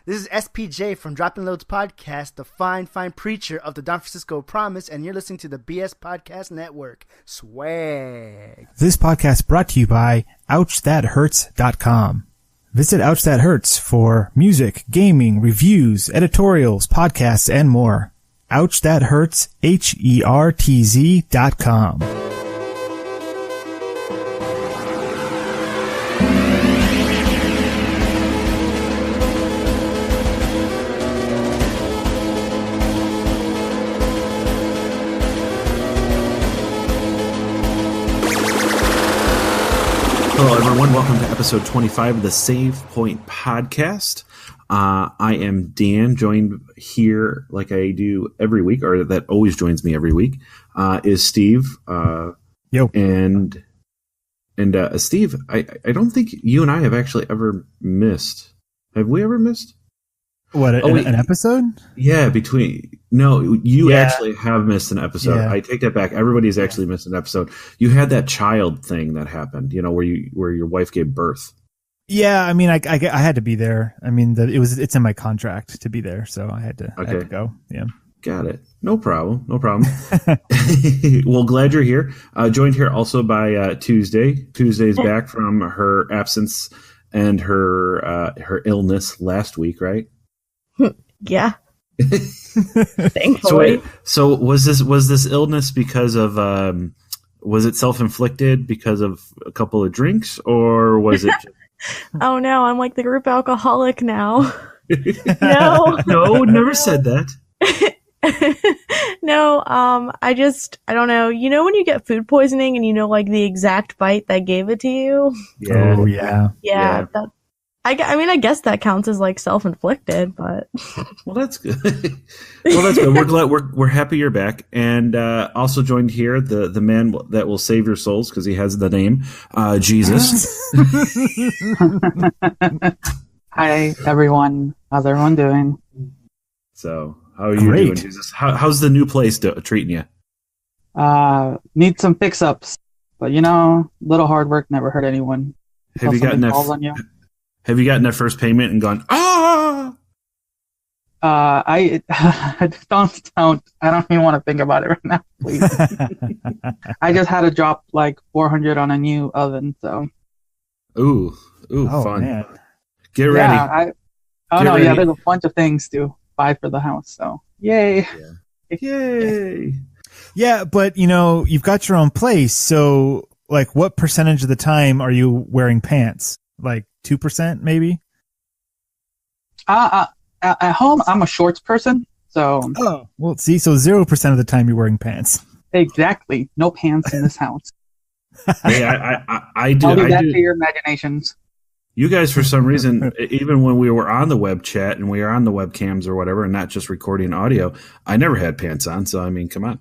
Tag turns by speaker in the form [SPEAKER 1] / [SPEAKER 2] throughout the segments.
[SPEAKER 1] This is SPJ from Dropping Loads Podcast, the fine preacher of the Don Francisco Promise, and you're listening to the BS Podcast Network. Swag.
[SPEAKER 2] This podcast brought to you by OuchThatHurts.com. Visit Ouch That Hurts for music, gaming, reviews, editorials, podcasts, and more. Ouch That Hurts, HERTZ.com.
[SPEAKER 3] Hello, everyone. Welcome to episode 25 of the Save Point Podcast. I am Dan, joined here like I do every week, or that always joins me every week, is Steve.
[SPEAKER 2] Yo.
[SPEAKER 3] And Steve, I don't think you and I have actually ever missed. Have we ever missed?
[SPEAKER 2] What, an episode?
[SPEAKER 3] Yeah, you actually have missed an episode. Yeah. I take that back. Everybody's actually missed an episode. You had that child thing that happened, where your wife gave birth.
[SPEAKER 2] Yeah, I mean, I had to be there. I mean, it's in my contract to be there, so I had to go. Yeah,
[SPEAKER 3] got it. No problem. Well, glad you're here. Joined here also by Tuesday. Tuesday's back from her absence and her illness last week, right?
[SPEAKER 4] Yeah. Thankfully.
[SPEAKER 3] So was this illness because of was it self-inflicted because of a couple of drinks, or was it
[SPEAKER 4] Oh no, I'm like the group alcoholic now.
[SPEAKER 3] No, never said that.
[SPEAKER 4] No, I don't know. You know when you get food poisoning and you know like the exact bite that gave it to you?
[SPEAKER 3] Yeah.
[SPEAKER 2] Oh yeah.
[SPEAKER 4] Yeah. I guess that counts as like self-inflicted, but
[SPEAKER 3] well, that's good. We're glad we're happy you're back, and also joined here the man that will save your souls because he has the name Jesus.
[SPEAKER 5] Hi everyone, how's everyone doing?
[SPEAKER 3] So how are you doing, Jesus? How's the new place treating you?
[SPEAKER 5] Need some fix-ups, but little hard work never hurt anyone.
[SPEAKER 3] Have you gotten that first payment and gone, ah?
[SPEAKER 5] I don't even want to think about it right now, please. I just had to drop like $400 on a new oven, so.
[SPEAKER 3] Ooh, fun. Man. Get ready.
[SPEAKER 5] Yeah, there's a bunch of things to buy for the house, so yay.
[SPEAKER 3] Yeah. Yay.
[SPEAKER 2] Yeah, but you've got your own place, so like what percentage of the time are you wearing pants? Like 2% maybe?
[SPEAKER 5] At home, I'm a shorts person, so.
[SPEAKER 2] Oh, well, see, so 0% of the time you're wearing pants.
[SPEAKER 5] Exactly. No pants in this house.
[SPEAKER 3] Hey, I do.
[SPEAKER 5] I'll leave that to your imaginations.
[SPEAKER 3] You guys, for some reason, even when we were on the web chat and we were on the webcams or whatever, and not just recording audio, I never had pants on, so I mean, come on.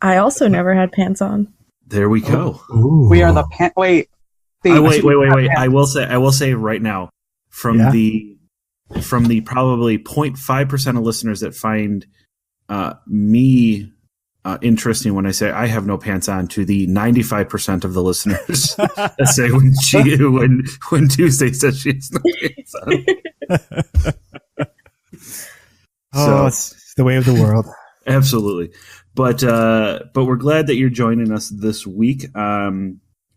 [SPEAKER 4] I also never had pants on.
[SPEAKER 3] There we go.
[SPEAKER 5] Oh. We are the wait.
[SPEAKER 3] Wait. I will say right now, from the probably 0.5% of listeners that find me interesting when I say I have no pants on, to the 95% of the listeners that say when Tuesday says she has no pants on.
[SPEAKER 2] So, it's the way of the world.
[SPEAKER 3] Absolutely. But we're glad that you're joining us this week.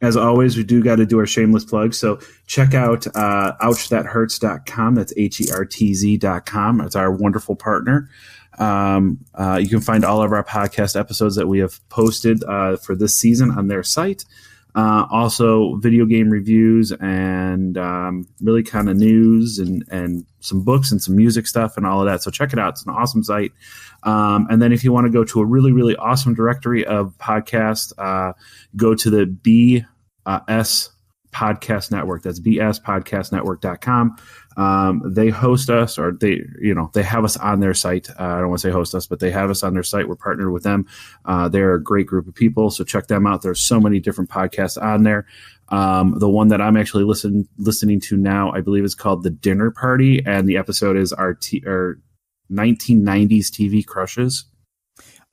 [SPEAKER 3] As always, we do got to do our shameless plug. So check out OuchThatHurts.com. That's HERTZ.com. It's our wonderful partner. You can find all of our podcast episodes that we have posted for this season on their site. Also, video game reviews and really kind of news and some books and some music stuff and all of that. So check it out. It's an awesome site. And then if you want to go to a really, really awesome directory of podcasts, go to the BS Podcast Network. That's bspodcastnetwork.com. They host us, or they have us on their site. I don't want to say host us, but they have us on their site. We're partnered with them. They're a great group of people, so check them out. There's so many different podcasts on there. The one that I'm actually listening to now, I believe, is called The Dinner Party, and the episode is our 1990s TV crushes.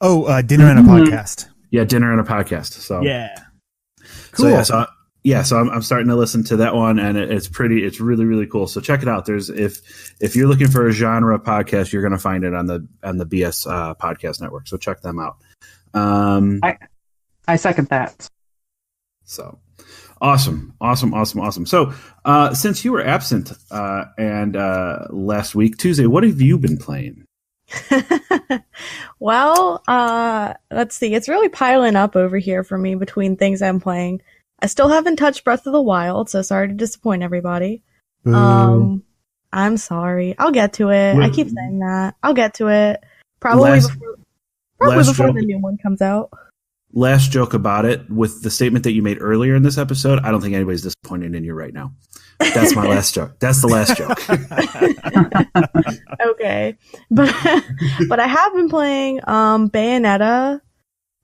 [SPEAKER 2] Oh, Dinner and a Podcast.
[SPEAKER 3] Yeah, Dinner and a Podcast. So
[SPEAKER 2] yeah,
[SPEAKER 3] cool. So yeah, so I'm starting to listen to that one, and it's really, really cool. So check it out. There's if you're looking for a genre podcast, you're going to find it on the BS podcast network. So check them out.
[SPEAKER 5] I second that.
[SPEAKER 3] So awesome. So since you were absent and last week, Tuesday, what have you been playing?
[SPEAKER 4] Well, let's see. It's really piling up over here for me between things I'm playing. I still haven't touched Breath of the Wild, so sorry to disappoint everybody.
[SPEAKER 2] Boo.
[SPEAKER 4] I'm sorry. I'll get to it. I keep saying that. I'll get to it. Probably
[SPEAKER 3] Last
[SPEAKER 4] before
[SPEAKER 3] joke.
[SPEAKER 4] the new one comes out.
[SPEAKER 3] Last joke about it, with the statement that you made earlier in this episode, I don't think anybody's disappointed in you right now. That's my last joke. That's the last joke.
[SPEAKER 4] Okay. But I have been playing Bayonetta.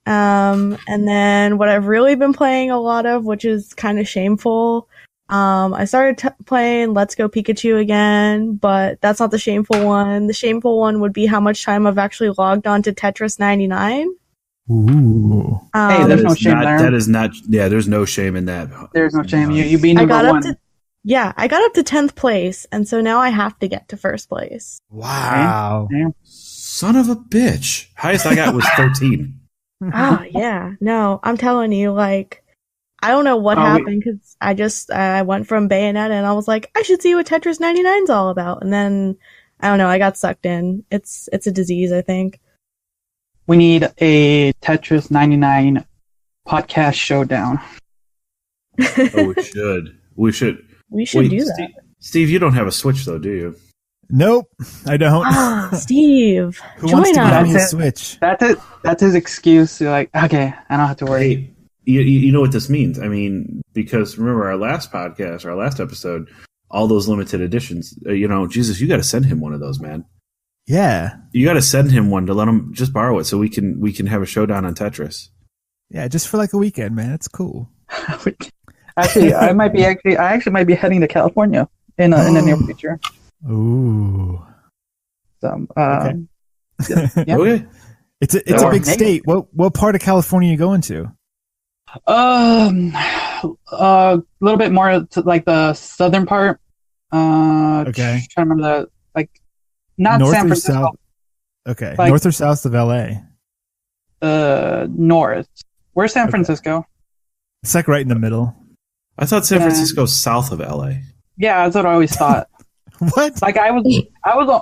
[SPEAKER 4] And then what I've really been playing a lot of, which is kind of shameful, I started playing Let's Go Pikachu again, but that's not the shameful one. The shameful one would be how much time I've actually logged on to Tetris 99.
[SPEAKER 2] Ooh.
[SPEAKER 5] Hey, there's no shame there.
[SPEAKER 3] That is not. Yeah, there's no shame in that.
[SPEAKER 5] There's no shame. You beat number one.
[SPEAKER 4] I got up to 10th place, and so now I have to get to first place.
[SPEAKER 2] Wow.
[SPEAKER 5] Damn.
[SPEAKER 3] Son of a bitch. Highest I got was 13.
[SPEAKER 4] Oh, yeah. No, I'm telling you, like, I don't know what happened, because I went from Bayonetta, and I was like, I should see what Tetris 99's all about. And then, I don't know, I got sucked in. It's a disease, I think.
[SPEAKER 5] We need a Tetris 99 podcast showdown.
[SPEAKER 3] Oh, we should.
[SPEAKER 4] We should do that.
[SPEAKER 3] Steve, you don't have a Switch, though, do you?
[SPEAKER 2] Nope, I don't.
[SPEAKER 4] Ah, Steve,
[SPEAKER 2] Who wants to
[SPEAKER 4] join
[SPEAKER 2] give
[SPEAKER 4] us.
[SPEAKER 2] me a Switch?
[SPEAKER 5] That's it. That's his excuse. You're like, okay, I don't have to worry.
[SPEAKER 3] Hey, you know what this means? I mean, because remember our last podcast, our last episode, all those limited editions. Jesus, you got to send him one of those, man.
[SPEAKER 2] Yeah.
[SPEAKER 3] You got to send him one to let him just borrow it so we can have a showdown on Tetris.
[SPEAKER 2] Yeah, just for like a weekend, man. It's cool.
[SPEAKER 5] Actually, I actually might be heading to California in the near future.
[SPEAKER 2] Ooh.
[SPEAKER 5] So,
[SPEAKER 2] Okay.
[SPEAKER 5] yeah.
[SPEAKER 3] Okay.
[SPEAKER 2] It's a big state. What part of California are you going to?
[SPEAKER 5] A little bit more to like the southern part.
[SPEAKER 2] Okay.
[SPEAKER 5] Trying to remember not
[SPEAKER 2] North
[SPEAKER 5] San
[SPEAKER 2] or
[SPEAKER 5] Francisco.
[SPEAKER 2] south? Okay.
[SPEAKER 5] Like-
[SPEAKER 2] North or south of LA?
[SPEAKER 5] North. Where's San Francisco?
[SPEAKER 2] It's like right in the middle.
[SPEAKER 3] I thought San Francisco's south of LA.
[SPEAKER 5] Yeah, that's what I always thought.
[SPEAKER 2] What?
[SPEAKER 5] Like I was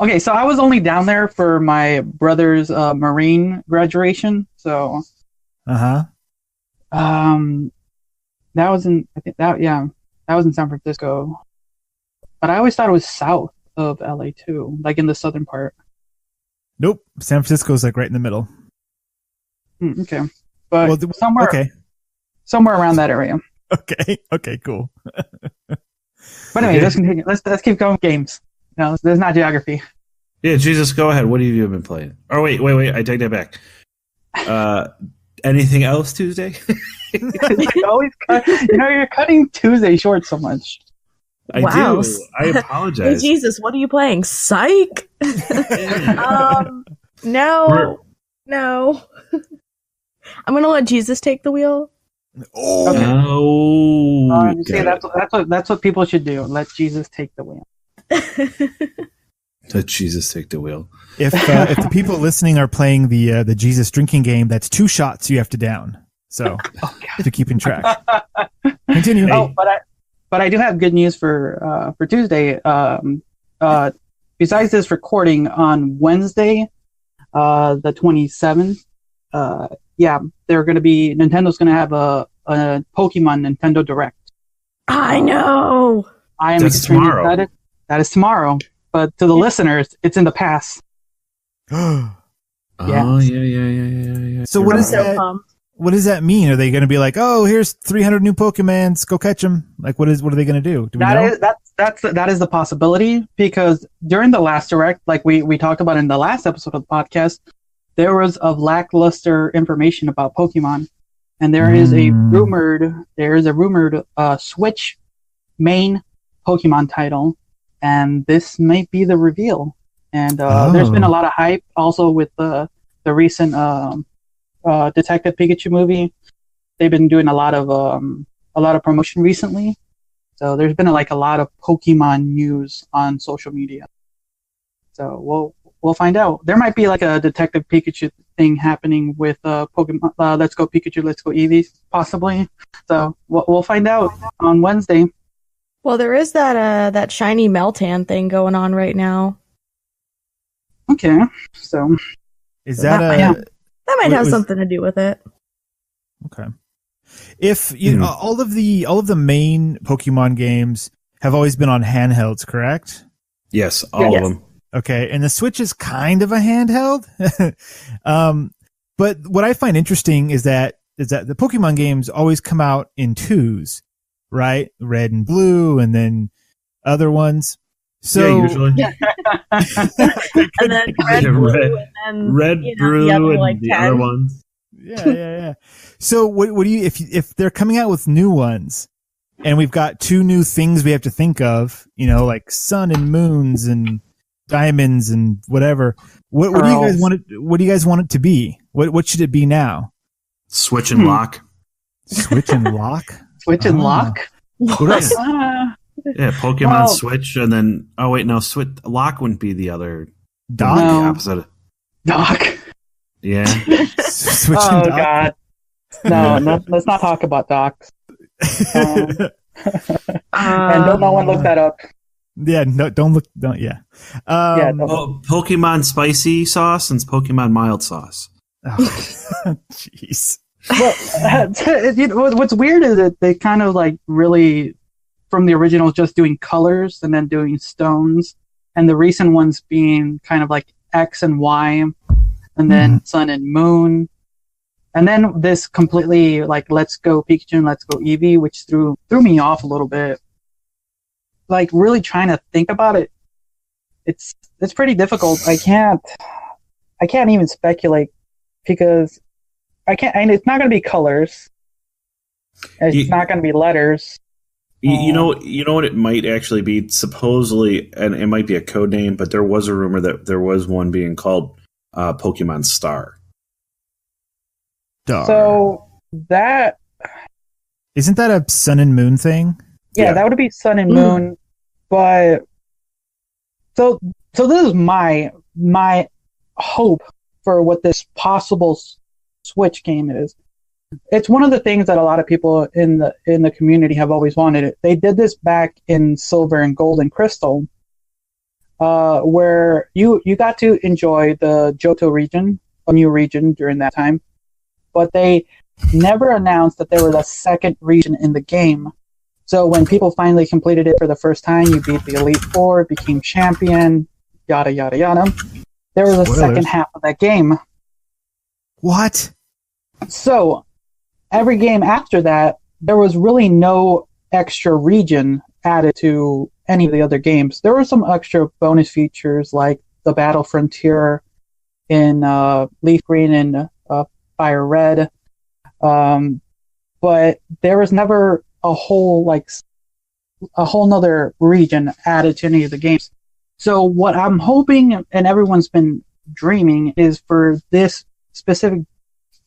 [SPEAKER 5] okay. So I was only down there for my brother's Marine graduation. So,
[SPEAKER 2] Uh-huh.
[SPEAKER 5] that was in that was in San Francisco. But I always thought it was south of LA too, like in the southern part.
[SPEAKER 2] Nope. San Francisco's like right in the middle.
[SPEAKER 5] Okay, but
[SPEAKER 2] Well,
[SPEAKER 5] somewhere around that area.
[SPEAKER 2] Okay, cool.
[SPEAKER 5] But anyway, let's continue. Let's keep going with games. No, there's not geography.
[SPEAKER 3] Yeah, Jesus, go ahead. What have you been playing? Oh, wait. I take that back. Anything else Tuesday?
[SPEAKER 5] You always cut, you're cutting Tuesday short so much.
[SPEAKER 4] Wow.
[SPEAKER 3] I do. I apologize.
[SPEAKER 4] Hey, Jesus, what are you playing? Psych? No. I'm going to let Jesus take the wheel.
[SPEAKER 2] Oh.
[SPEAKER 5] Okay.
[SPEAKER 3] Oh.
[SPEAKER 5] You see, that's what people should do. Let Jesus take the wheel.
[SPEAKER 3] Let Jesus take the wheel.
[SPEAKER 2] If the people listening are playing the Jesus drinking game, that's 2 shots you have to down. So to keep in track. Continue.
[SPEAKER 5] Oh, but I do have good news for Tuesday. Besides this recording on Wednesday, the 27th, Nintendo's going to have a Pokemon Nintendo Direct.
[SPEAKER 4] I know.
[SPEAKER 5] I am
[SPEAKER 3] That's
[SPEAKER 5] extremely
[SPEAKER 3] tomorrow.
[SPEAKER 5] excited. That is tomorrow. But to the listeners, it's in the past.
[SPEAKER 3] Oh, yeah.
[SPEAKER 2] So what
[SPEAKER 4] I'm
[SPEAKER 2] is
[SPEAKER 4] so
[SPEAKER 2] that?
[SPEAKER 4] pumped.
[SPEAKER 2] What does that mean? Are they going to be like, oh, here's 300 new Pokemons, go catch them? Like, what are they going to do? Do we know?
[SPEAKER 5] That is the possibility, because during the last Direct, like we talked about in the last episode of the podcast, there was a lackluster information about Pokemon, and there is a rumored Switch main Pokemon title, and this might be the reveal. And there's been a lot of hype also with the recent Detective Pikachu movie. They've been doing a lot of a lot of promotion recently. So there's been a lot of Pokemon news on social media. So we'll find out. There might be like a Detective Pikachu thing happening with Pokemon. Let's Go Pikachu, Let's Go Eevee, possibly. So we'll find out on Wednesday.
[SPEAKER 4] Well, there is that shiny Meltan thing going on right now.
[SPEAKER 5] Okay, so
[SPEAKER 2] Is that
[SPEAKER 4] that might have something to do with it.
[SPEAKER 2] Okay. If you know, all of the main Pokemon games have always been on handhelds, correct?
[SPEAKER 3] Yes, all of them.
[SPEAKER 2] Okay, and the Switch is kind of a handheld. But what I find interesting is that the Pokemon games always come out in twos, right? Red and blue, and then other ones. So
[SPEAKER 3] yeah, usually.
[SPEAKER 4] And then red, blue, and then
[SPEAKER 3] red, blue,
[SPEAKER 4] the other,
[SPEAKER 3] and the other ones.
[SPEAKER 2] Yeah. So what do you if they're coming out with new ones, and we've got two new things we have to think of, like sun and moons and diamonds and whatever. What do you guys want it? What do you guys want it to be? What should it be now?
[SPEAKER 3] Switch and lock.
[SPEAKER 2] Switch and lock.
[SPEAKER 5] Switch and lock.
[SPEAKER 3] Yeah, Pokemon Switch, and then Switch lock wouldn't be the other.
[SPEAKER 2] Dock.
[SPEAKER 3] The opposite.
[SPEAKER 5] Dock.
[SPEAKER 3] Yeah.
[SPEAKER 2] Switch
[SPEAKER 5] Oh
[SPEAKER 2] and dock.
[SPEAKER 5] God. No, let's not talk about docks. And don't no one look that up.
[SPEAKER 2] Yeah, no, don't look. Don't. Yeah.
[SPEAKER 3] Pokemon spicy sauce and Pokemon mild sauce.
[SPEAKER 2] Jeez.
[SPEAKER 5] Well, what's weird is that they kind of really, from the original, just doing colors and then doing stones, and the recent ones being kind of like X and Y, and then Sun and Moon, and then this completely Let's Go Pikachu and Let's Go Eevee, which threw me off a little bit. Really trying to think about it, it's pretty difficult. I can't even speculate because I can't, and it's not going to be colors. It's not going to be letters.
[SPEAKER 3] You know what it might actually be? Supposedly, and it might be a code name, but there was a rumor that there was one being called Pokemon Star.
[SPEAKER 5] So that
[SPEAKER 2] isn't that a Sun and Moon thing?
[SPEAKER 5] Yeah, that would be Sun and Moon. But so this is my hope for what this possible Switch game is. It's one of the things that a lot of people in the community have always wanted. They did this back in Silver and Gold and Crystal, where you got to enjoy the Johto region, a new region during that time, but they never announced that there was a second region in the game. So when people finally completed it for the first time, you beat the Elite Four, became champion, yada yada yada. There was a second half of that game.
[SPEAKER 2] What?
[SPEAKER 5] So every game after that, there was really no extra region added to any of the other games. There were some extra bonus features like the Battle Frontier in Leaf Green and Fire Red, but there was never a whole nother region added to any of the games. So what I'm hoping, and everyone's been dreaming, is for this specific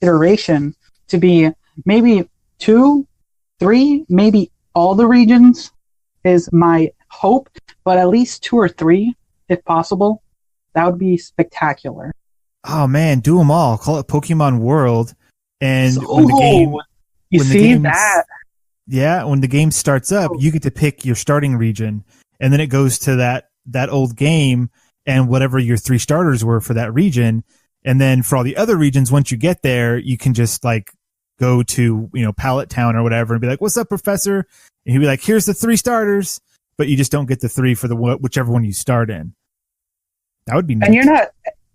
[SPEAKER 5] iteration to be maybe 2, 3, maybe all the regions is my hope, but at least 2 or 3, if possible. That would be spectacular.
[SPEAKER 2] Oh man, do them all. Call it Pokemon World, and when the game starts up, you get to pick your starting region, and then it goes to that old game and whatever your 3 starters were for that region, and then for all the other regions, once you get there, you can just go to Pallet Town or whatever and be like, "What's up, Professor?" And he'll be like, "Here's the 3 starters," but you just don't get the 3 for whichever one you start in. That would be nice.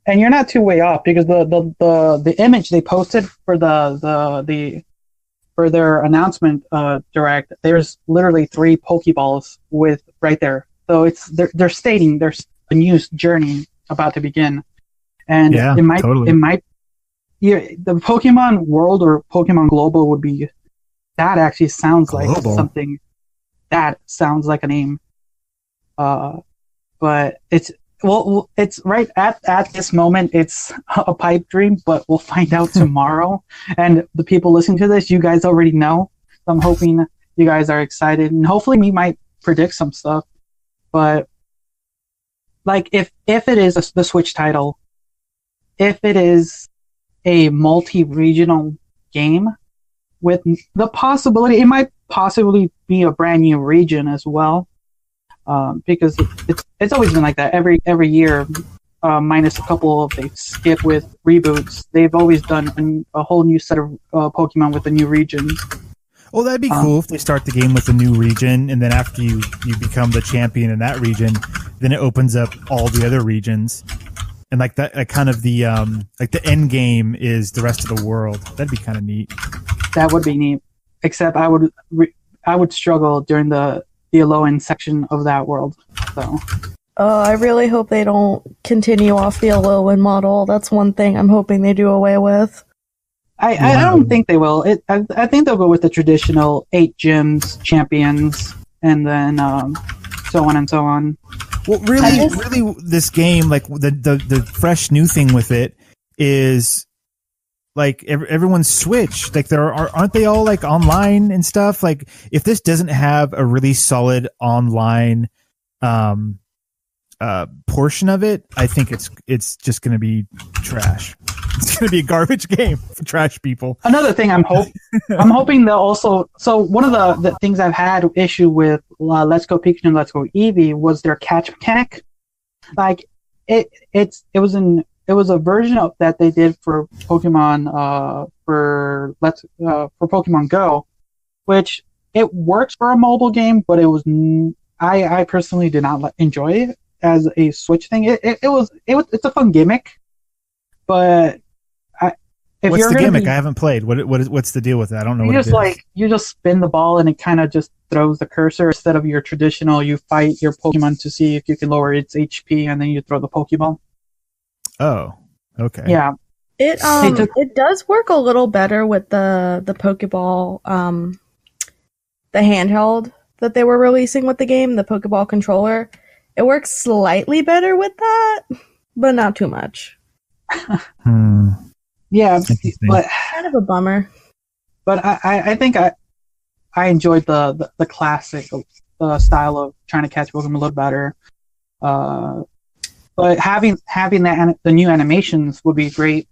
[SPEAKER 5] And you're not too way off, because the image they posted for for their announcement direct, there's literally 3 Pokeballs with right there. So they're stating there's a new journey about to begin, and the Pokemon World or Pokemon Global would be, that actually sounds like something that sounds like a name, but it's right at this moment, it's a pipe dream, but we'll find out tomorrow. And the people listening to this, you guys already know. So I'm hoping you guys are excited, and hopefully we might predict some stuff. But like, if it is the Switch title, if it is a multi-regional game with the possibility, it might possibly be a brand new region as well, because it's always been like that every year, minus a couple of they skip with reboots. They've always done a whole new set of Pokemon with the new regions.
[SPEAKER 2] Well, that'd be cool if they start the game with a new region, and then after you become the champion in that region, then it opens up all the other regions. And like that, like kind of the like the end game is the rest of the world. That'd be kind of neat.
[SPEAKER 5] That would be neat. Except I would struggle during the Alolan section of that world. So.
[SPEAKER 4] I really hope they don't continue off the Alolan model. That's one thing I'm hoping they do away with.
[SPEAKER 5] I don't think they will. I think they'll go with the traditional 8 gyms, champions, and then so on and so on.
[SPEAKER 2] Well, really, this game, like the fresh new thing with it is like everyone's switched. Like aren't they all like online and stuff? Like if this doesn't have a really solid online portion of it, I think it's just going to be trash. It's going to be a garbage game for trash people.
[SPEAKER 5] Another thing I'm hoping they'll also. So one of the things I've had issue with Let's Go Pikachu and Let's Go Eevee was their catch mechanic. Like it was a version of that they did for Pokemon for Pokemon Go, which it works for a mobile game, but it was I personally did not enjoy it as a Switch thing. It's a fun gimmick, but
[SPEAKER 2] what's the gimmick? I haven't played. What's the deal with it? I don't know.
[SPEAKER 5] You just spin the ball and it kind of just throws the cursor instead of your traditional. You fight your Pokemon to see if you can lower its HP, and then you throw the Pokeball.
[SPEAKER 2] Oh, okay.
[SPEAKER 5] Yeah.
[SPEAKER 4] It does work a little better with the Pokeball, the handheld that they were releasing with the game, the Pokeball controller. It works slightly better with that, but not too much.
[SPEAKER 5] Yeah, but
[SPEAKER 4] kind of a bummer.
[SPEAKER 5] But I think I enjoyed the classic style of trying to catch Pokemon a little better. But having the new animations would be great.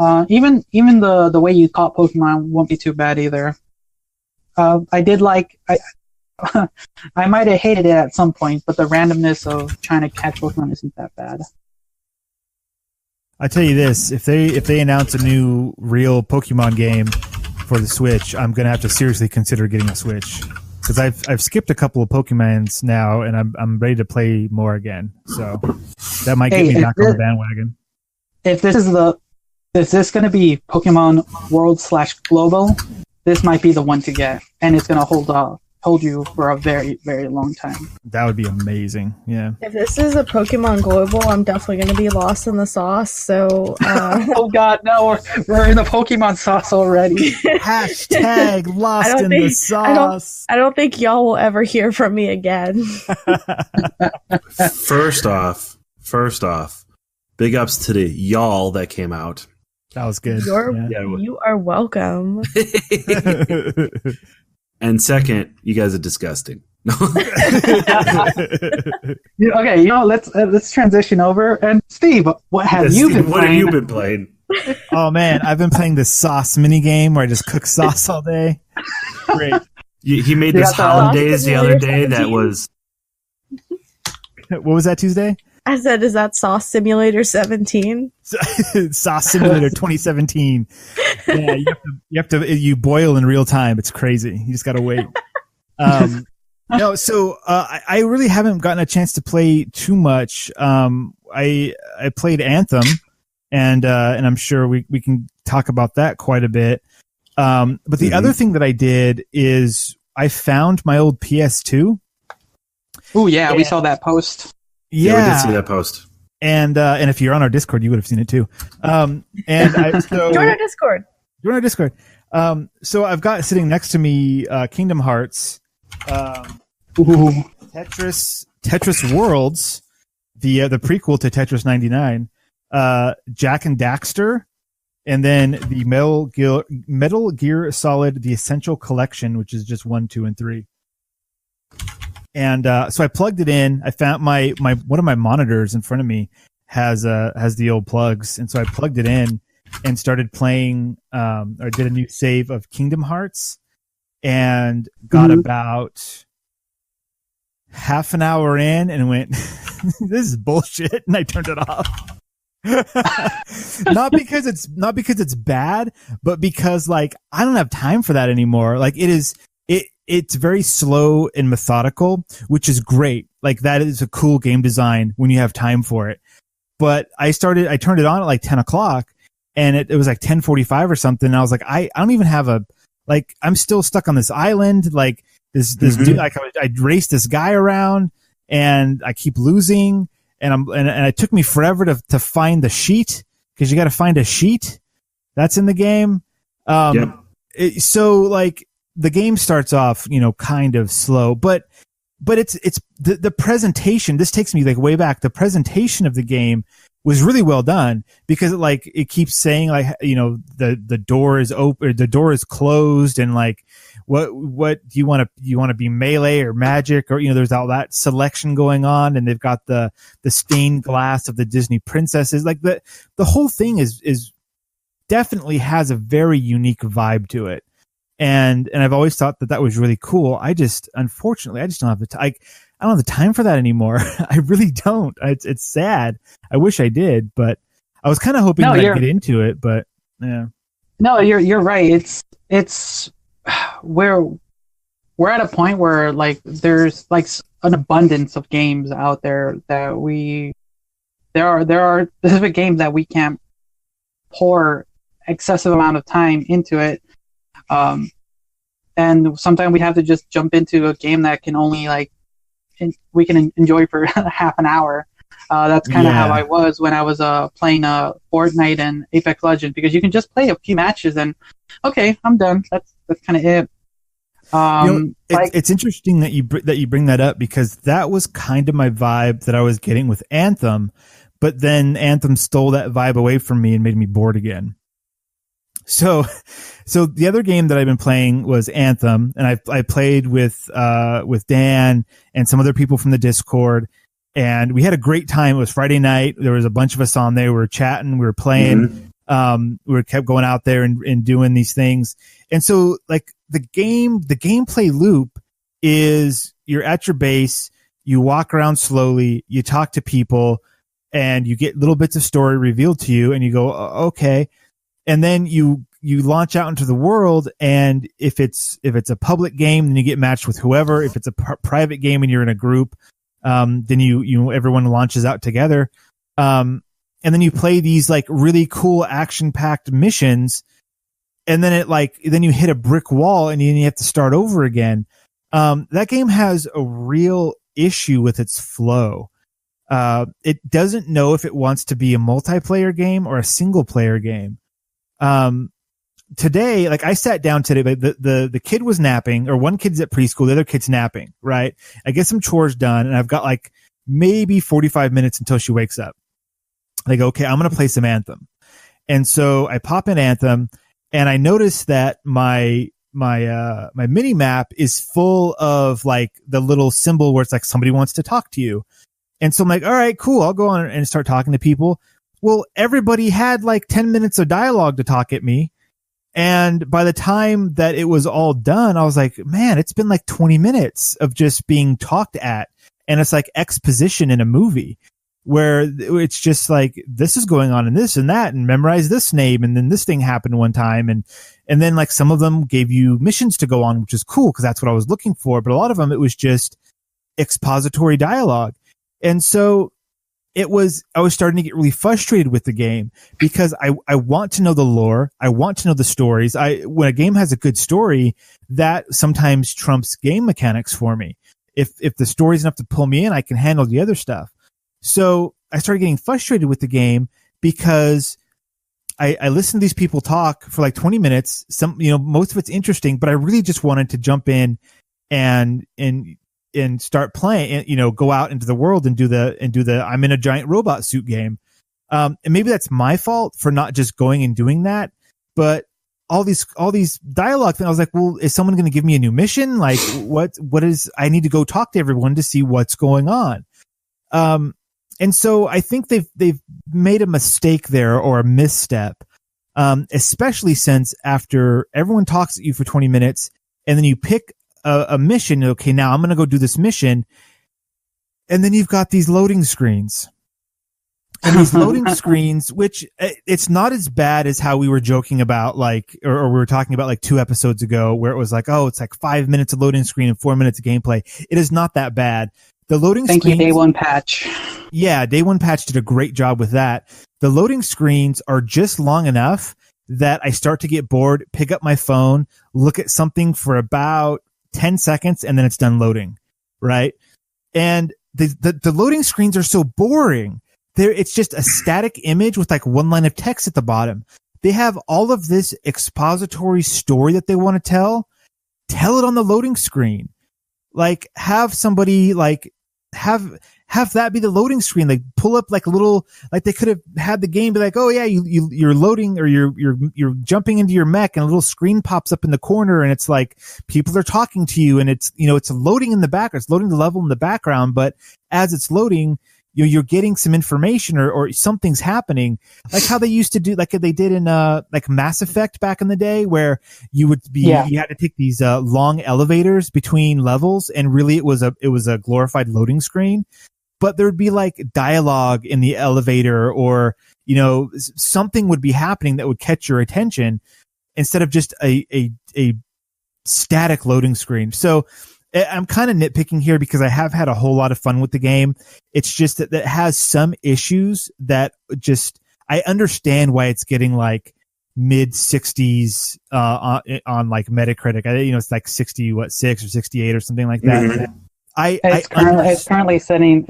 [SPEAKER 5] Even the way you caught Pokemon won't be too bad either. I did like I might have hated it at some point, but the randomness of trying to catch Pokemon isn't that bad.
[SPEAKER 2] I tell you this: if they announce a new real Pokemon game for the Switch, I'm gonna have to seriously consider getting a Switch, because I've skipped a couple of Pokemons now, and I'm ready to play more again. So that might get me back on the bandwagon.
[SPEAKER 5] If this is going to be Pokemon World / Global, this might be the one to get, and it's going to hold you for a very, very long time.
[SPEAKER 2] That would be amazing. Yeah.
[SPEAKER 4] If this is a Pokemon Global, I'm definitely going to be lost in the sauce. So,
[SPEAKER 5] oh God, no, we're in the Pokemon sauce already.
[SPEAKER 2] Hashtag lost in the sauce.
[SPEAKER 4] I don't think y'all will ever hear from me again.
[SPEAKER 3] First off, big ups to the y'all that came out.
[SPEAKER 2] That was good.
[SPEAKER 4] You are welcome.
[SPEAKER 3] And second, you guys are disgusting.
[SPEAKER 5] Okay, let's transition over. And Steve, what have you been playing?
[SPEAKER 2] Oh man, I've been playing this sauce mini game where I just cook sauce all day. Great.
[SPEAKER 3] He made this hollandaise the other day that was.
[SPEAKER 2] What was that, Tuesday?
[SPEAKER 4] I said, is that Sauce Simulator 17?
[SPEAKER 2] Sauce Simulator 2017. Yeah, you boil in real time. It's crazy. You just got to wait. I really haven't gotten a chance to play too much. I played Anthem, and I'm sure we can talk about that quite a bit. But the other thing that I did is I found my old PS2.
[SPEAKER 5] Oh yeah, we saw that post.
[SPEAKER 2] Yeah,
[SPEAKER 3] we did see that post.
[SPEAKER 2] And if you're on our Discord, you would have seen it too. Join
[SPEAKER 4] our Discord.
[SPEAKER 2] Join our Discord. So I've got sitting next to me Kingdom Hearts, Tetris Worlds, the prequel to Tetris 99, Jak and Daxter, and then the Metal Gear Solid: The Essential Collection, which is just 1, 2, and 3. And so I plugged it in. I found my one of my monitors in front of me has the old plugs, and so I plugged it in and started playing. Or did a new save of Kingdom Hearts, and got about half an hour in and went, "This is bullshit," and I turned it off. not because it's bad, but because like I don't have time for that anymore. Like it's very slow and methodical, which is great. Like that is a cool game design when you have time for it. But I turned it on at like 10 o'clock, and it was like 10:45 or something. And I was like, I don't even have I'm still stuck on this island. Like this dude, like I raced this guy around and I keep losing. And it took me forever to find the sheet, because you got to find a sheet that's in the game. So like the game starts off, kind of slow, but it's the presentation. This takes me like way back. The presentation of the game was really well done, because it keeps saying like, the door is open, or the door is closed, and like, what do you want to be, melee or magic, or there's all that selection going on, and they've got the stained glass of the Disney princesses. Like the whole thing is definitely has a very unique vibe to it, and I've always thought that was really cool. Unfortunately I just don't have the time. I don't have the time for that anymore. I really don't. It's sad. I wish I did, but I was kind of hoping that I'd get into it, but yeah.
[SPEAKER 5] No, you're right. It's we're at a point where like there's like an abundance of games out there that there are specific games that we can't pour excessive amount of time into it, and sometimes we have to just jump into a game that can only we can enjoy for half an hour. That's kind of how I was when I was playing Fortnite and Apex Legends, because you can just play a few matches and okay, I'm done. That's kind of it.
[SPEAKER 2] It's interesting that you bring that up, because that was kind of my vibe that I was getting with Anthem, but then Anthem stole that vibe away from me and made me bored again. So the other game that I've been playing was Anthem, and I played with Dan and some other people from the Discord, and we had a great time. It was Friday night. There was a bunch of us on there. We were chatting, we were playing, we kept going out there and doing these things. And so like the gameplay loop is you're at your base, you walk around slowly, you talk to people, and you get little bits of story revealed to you, and you go, okay. And then you launch out into the world, and if it's a public game, then you get matched with whoever. If it's a private game and you're in a group, then you everyone launches out together, and then you play these like really cool action-packed missions, and then then you hit a brick wall and you have to start over again. That game has a real issue with its flow. It doesn't know if it wants to be a multiplayer game or a single-player game. Today, like I sat down today, but the kid was napping, or one kid's at preschool, the other kid's napping, right? I get some chores done, and I've got like maybe 45 minutes until she wakes up. I go, okay, I'm going to play some Anthem. And so I pop in Anthem, and I notice that my mini map is full of like the little symbol where it's like somebody wants to talk to you. And so I'm like, all right, cool. I'll go on and start talking to people. Well, everybody had like 10 minutes of dialogue to talk at me. And by the time that it was all done, I was like, man, it's been like 20 minutes of just being talked at. And it's like exposition in a movie where it's just like, this is going on and this and that, and memorize this name. And then this thing happened one time. And then like some of them gave you missions to go on, which is cool, because that's what I was looking for. But a lot of them, it was just expository dialogue. And so I was starting to get really frustrated with the game, because I want to know the lore. I want to know the stories. When a game has a good story, that sometimes trumps game mechanics for me. If the story's enough to pull me in, I can handle the other stuff. So I started getting frustrated with the game, because I listened to these people talk for like 20 minutes. Most of it's interesting, but I really just wanted to jump in and start playing, and go out into the world and do the I'm in a giant robot suit game. And maybe that's my fault for not just going and doing that. But all these dialogue things, I was like, well, is someone going to give me a new mission? Like, what is? I need to go talk to everyone to see what's going on. And so I think they've made a mistake there, or a misstep, especially since after everyone talks at you for 20 minutes and then you pick a mission. Okay, now I'm going to go do this mission. And then you've got these loading screens. And these loading screens, which it's not as bad as how we were joking about, like, or we were talking about like 2 episodes ago, where it was like, oh, it's like 5 minutes of loading screen and 4 minutes of gameplay. It is not that bad. The loading
[SPEAKER 5] Thank
[SPEAKER 2] screens,
[SPEAKER 5] you, Day One Patch.
[SPEAKER 2] Yeah, Day One Patch did a great job with that. The loading screens are just long enough that I start to get bored, pick up my phone, look at something for about 10 seconds, and then it's done loading, right? And the loading screens are so boring. It's just a static image with like one line of text at the bottom. They have all of this expository story that they want to tell. Tell it on the loading screen. Like, have somebody like have that be the loading screen. Like, pull up like a little, like they could have had the game be like, oh yeah, you're loading, or you're jumping into your mech, and a little screen pops up in the corner, and it's like people are talking to you, and it's, it's loading in the background, it's loading the level in the background, but as it's loading, you're getting some information, or something's happening, like how they used to do, like they did in like Mass Effect back in the day, where you would be, you had to take these long elevators between levels, and really it was a glorified loading screen, but there would be like dialogue in the elevator, or something would be happening that would catch your attention instead of just a static loading screen. So I'm kind of nitpicking here because I have had a whole lot of fun with the game. It's just that it has some issues that just, I understand why it's getting like mid 60s on like Metacritic. It's like 6 or 68 or something like that. Mm-hmm.
[SPEAKER 5] It's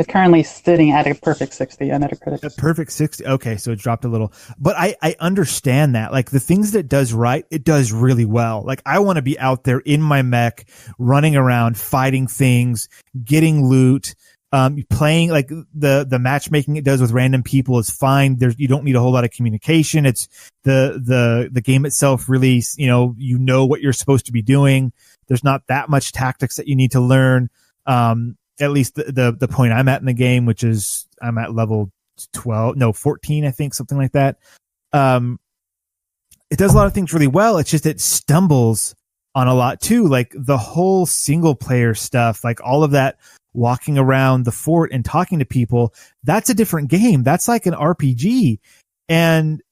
[SPEAKER 5] currently sitting at a perfect 60 on Metacritic.
[SPEAKER 2] A perfect 60. Okay, so it dropped a little. But I understand that. Like, the things that it does right, it does really well. Like, I want to be out there in my mech, running around, fighting things, getting loot, playing. Like, the matchmaking it does with random people is fine. You don't need a whole lot of communication. It's the game itself really, you know what you're supposed to be doing. There's not that much tactics that you need to learn. At least the point I'm at in the game, which is I'm at level 14, I think, something like that. It does a lot of things really well. It's just, it stumbles on a lot too. Like the whole single player stuff, like all of that walking around the fort and talking to people, that's a different game. That's like an RPG. And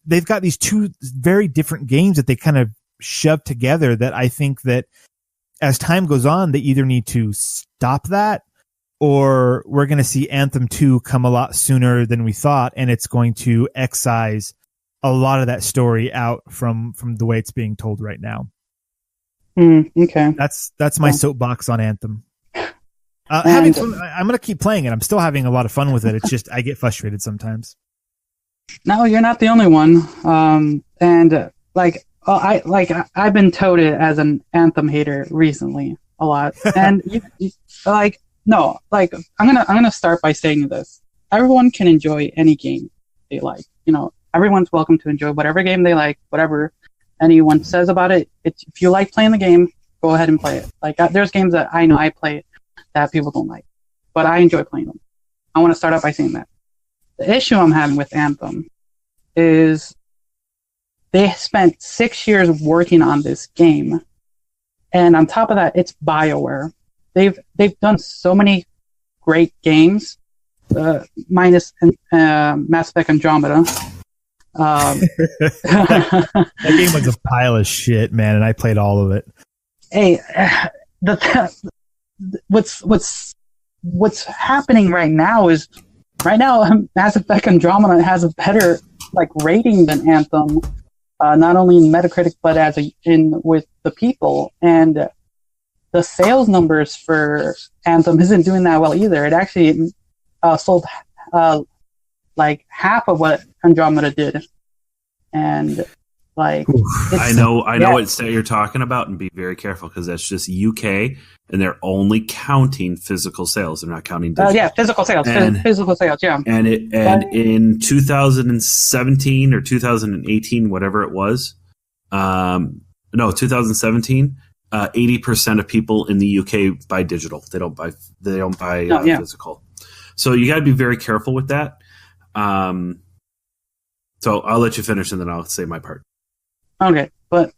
[SPEAKER 2] they've got these 2 very different games that they kind of shove together that I think that as time goes on, they either need to stop that, or we're going to see Anthem 2 come a lot sooner than we thought, and it's going to excise a lot of that story out from the way it's being told right now.
[SPEAKER 5] Okay.
[SPEAKER 2] That's my soapbox on Anthem. Having fun, I'm going to keep playing it. I'm still having a lot of fun with it. It's just I get frustrated sometimes.
[SPEAKER 5] No, you're not the only one. I've been touted as an Anthem hater recently a lot, and I'm gonna start by saying this: everyone can enjoy any game they like. Everyone's welcome to enjoy whatever game they like, whatever anyone says about it. If you like playing the game, go ahead and play it. Like, there's games that I know I play that people don't like, but I enjoy playing them. I want to start out by saying that the issue I'm having with Anthem is they spent 6 years working on this game, and on top of that, it's BioWare. They've done so many great games, minus Mass Effect Andromeda.
[SPEAKER 2] That game was a pile of shit, man, and I played all of it.
[SPEAKER 5] Hey, what's happening right now is Mass Effect Andromeda has a better rating than Anthem. Not only in Metacritic, but with the people, and the sales numbers for Anthem isn't doing that well either. It actually sold half of what Andromeda did, and Like,
[SPEAKER 3] I know what state you're talking about, and be very careful because that's just UK, and they're only counting physical sales. They're not counting digital.
[SPEAKER 5] Yeah, physical sales. Physical sales, yeah.
[SPEAKER 3] And in 2017 or 2018, whatever it was, 2017, 80% of people in the UK buy digital. They don't buy physical. So you got to be very careful with that. So I'll let you finish, and then I'll say my part.
[SPEAKER 5] Okay, but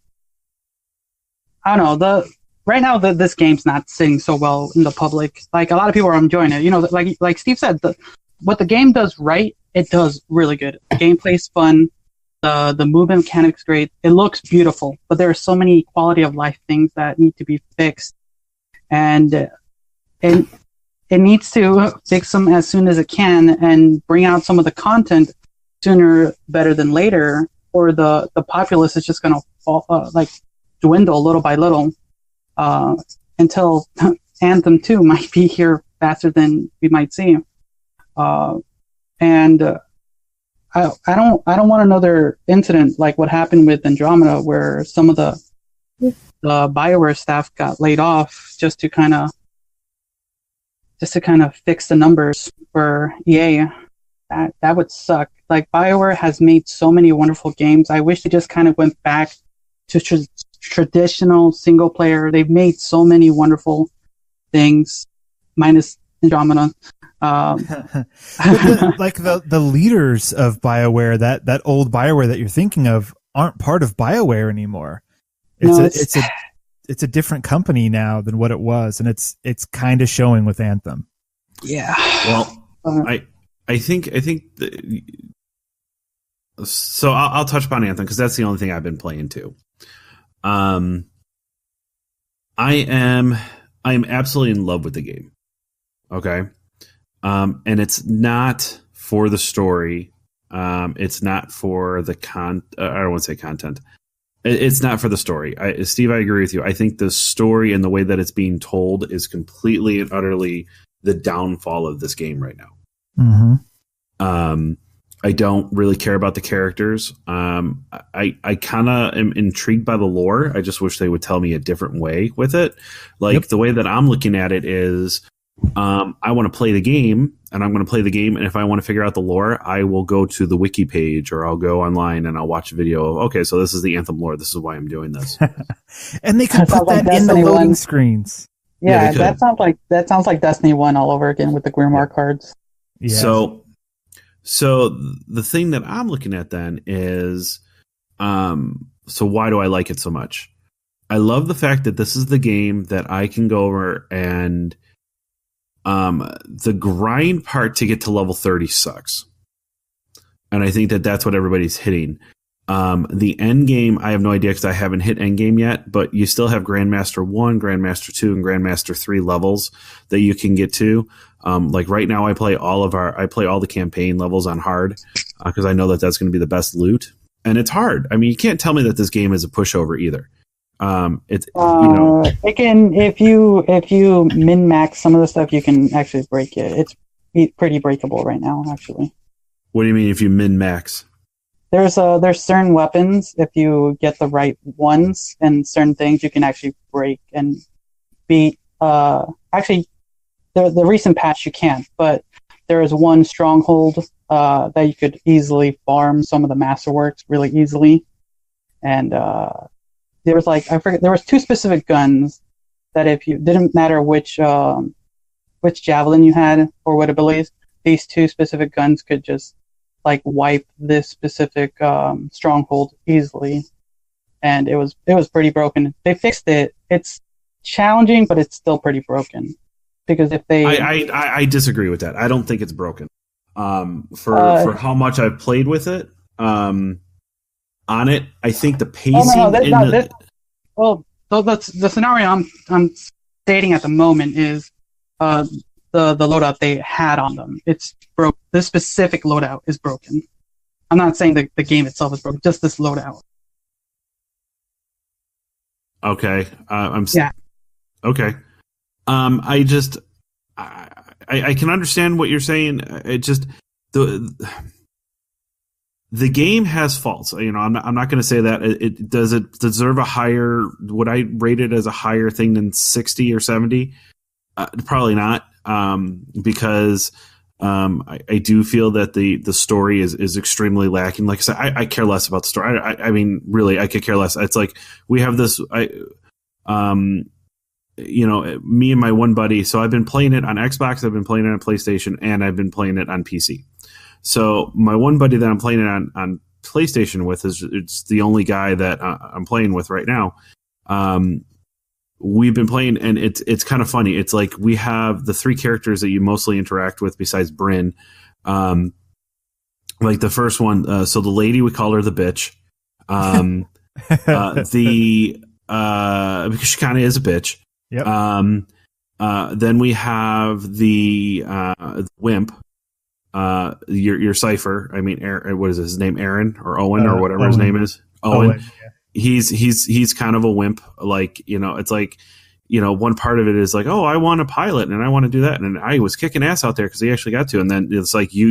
[SPEAKER 5] I don't know. Right now, this game's not sitting so well in the public. Like, a lot of people are enjoying it. You know, like Steve said, what the game does right, it does really good. The gameplay's fun. The movement mechanics great. It looks beautiful, but there are so many quality of life things that need to be fixed, and it needs to fix them as soon as it can and bring out some of the content sooner better than later, or the populace is just going to dwindle little by little until Anthem 2 might be here faster than we might see. I don't want another incident like what happened with Andromeda, where some of the BioWare staff got laid off just to kind of fix the numbers for EA. That would suck. Like, BioWare has made so many wonderful games. I wish they just kind of went back to traditional single player. They've made so many wonderful things, minus Andromeda.
[SPEAKER 2] Like the leaders of BioWare, that old BioWare that you're thinking of, aren't part of BioWare anymore. It's a different company now than what it was, and it's kind of showing with Anthem.
[SPEAKER 5] Yeah.
[SPEAKER 3] Well, I think so. I'll touch upon Anthem because that's the only thing I've been playing too. I am absolutely in love with the game. Okay. And it's not for the story. It's not for the I don't want to say content. It's not for the story. Steve, I agree with you. I think the story and the way that it's being told is completely and utterly the downfall of this game right now.
[SPEAKER 2] Mm-hmm.
[SPEAKER 3] I don't really care about the characters. I kind of am intrigued by the lore. I just wish they would tell me a different way with it. Like, the way that I'm looking at it is, I want to play the game, and I'm going to play the game, and if I want to figure out the lore, I will go to the wiki page, or I'll go online and I'll watch a video of, okay, so this is the Anthem lore. This is why I'm doing this.
[SPEAKER 2] And they could put that in the loading screens.
[SPEAKER 5] Yeah, that sounds like Destiny 1 all over again with the Grimoire cards.
[SPEAKER 3] Yeah. So the thing that I'm looking at then is, so why do I like it so much? I love the fact that this is the game that I can go over and the grind part to get to level 30 sucks. And I think that that's what everybody's hitting. The end game, I have no idea because I haven't hit end game yet, but you still have Grandmaster 1, Grandmaster 2, and Grandmaster 3 levels that you can get to. Like right now I play all the campaign levels on hard because I know that that's going to be the best loot, and it's hard. I mean, you can't tell me that this game is a pushover either.
[SPEAKER 5] It can, if you min max some of the stuff, you can actually break it. It's pretty breakable right now, actually.
[SPEAKER 3] What do you mean if you min max?
[SPEAKER 5] There's certain weapons, if you get the right ones, and certain things you can actually break and beat. Actually, the recent patch you can't, but there is one stronghold that you could easily farm some of the masterworks really easily, and there was there was two specific guns that if you didn't matter which javelin you had or what abilities, these two specific guns could just wipe this specific stronghold easily, and it was pretty broken. They fixed it. It's challenging, but it's still pretty broken. Because if they,
[SPEAKER 3] I disagree with that. I don't think it's broken. For how much I've played with it, on it, I think the pacing.
[SPEAKER 5] That's the scenario I'm stating at the moment is the loadout they had on them. It's broke. This specific loadout is broken. I'm not saying the game itself is broken. Just this loadout.
[SPEAKER 3] Okay.
[SPEAKER 5] Yeah.
[SPEAKER 3] Okay. I can understand what you're saying. It just The game has faults. You know, I'm not going to say that it does it deserve a higher. Would I rate it as a higher thing than 60 or 70? Probably not, because I do feel that the story is extremely lacking. Like I said, I care less about the story. I mean, really, I could care less. It's like we have this. You know, me and my one buddy. So I've been playing it on Xbox. I've been playing it on PlayStation, and I've been playing it on PC. So my one buddy that I'm playing it on PlayStation with it's the only guy that I'm playing with right now. We've been playing, and it's kind of funny. It's like we have the three characters that you mostly interact with besides Bryn. Like the first one, so the lady, we call her the bitch. Because she kind of is a bitch.
[SPEAKER 2] Yep.
[SPEAKER 3] Then we have the wimp. Your Cypher. I mean, what is his name? Aaron or Owen or whatever his name is. Owen. Yeah. He's kind of a wimp. Like, you know, it's like, you know, one part of it is like, oh, I want to pilot and I want to do that, and I was kicking ass out there because he actually got to. And then it's like you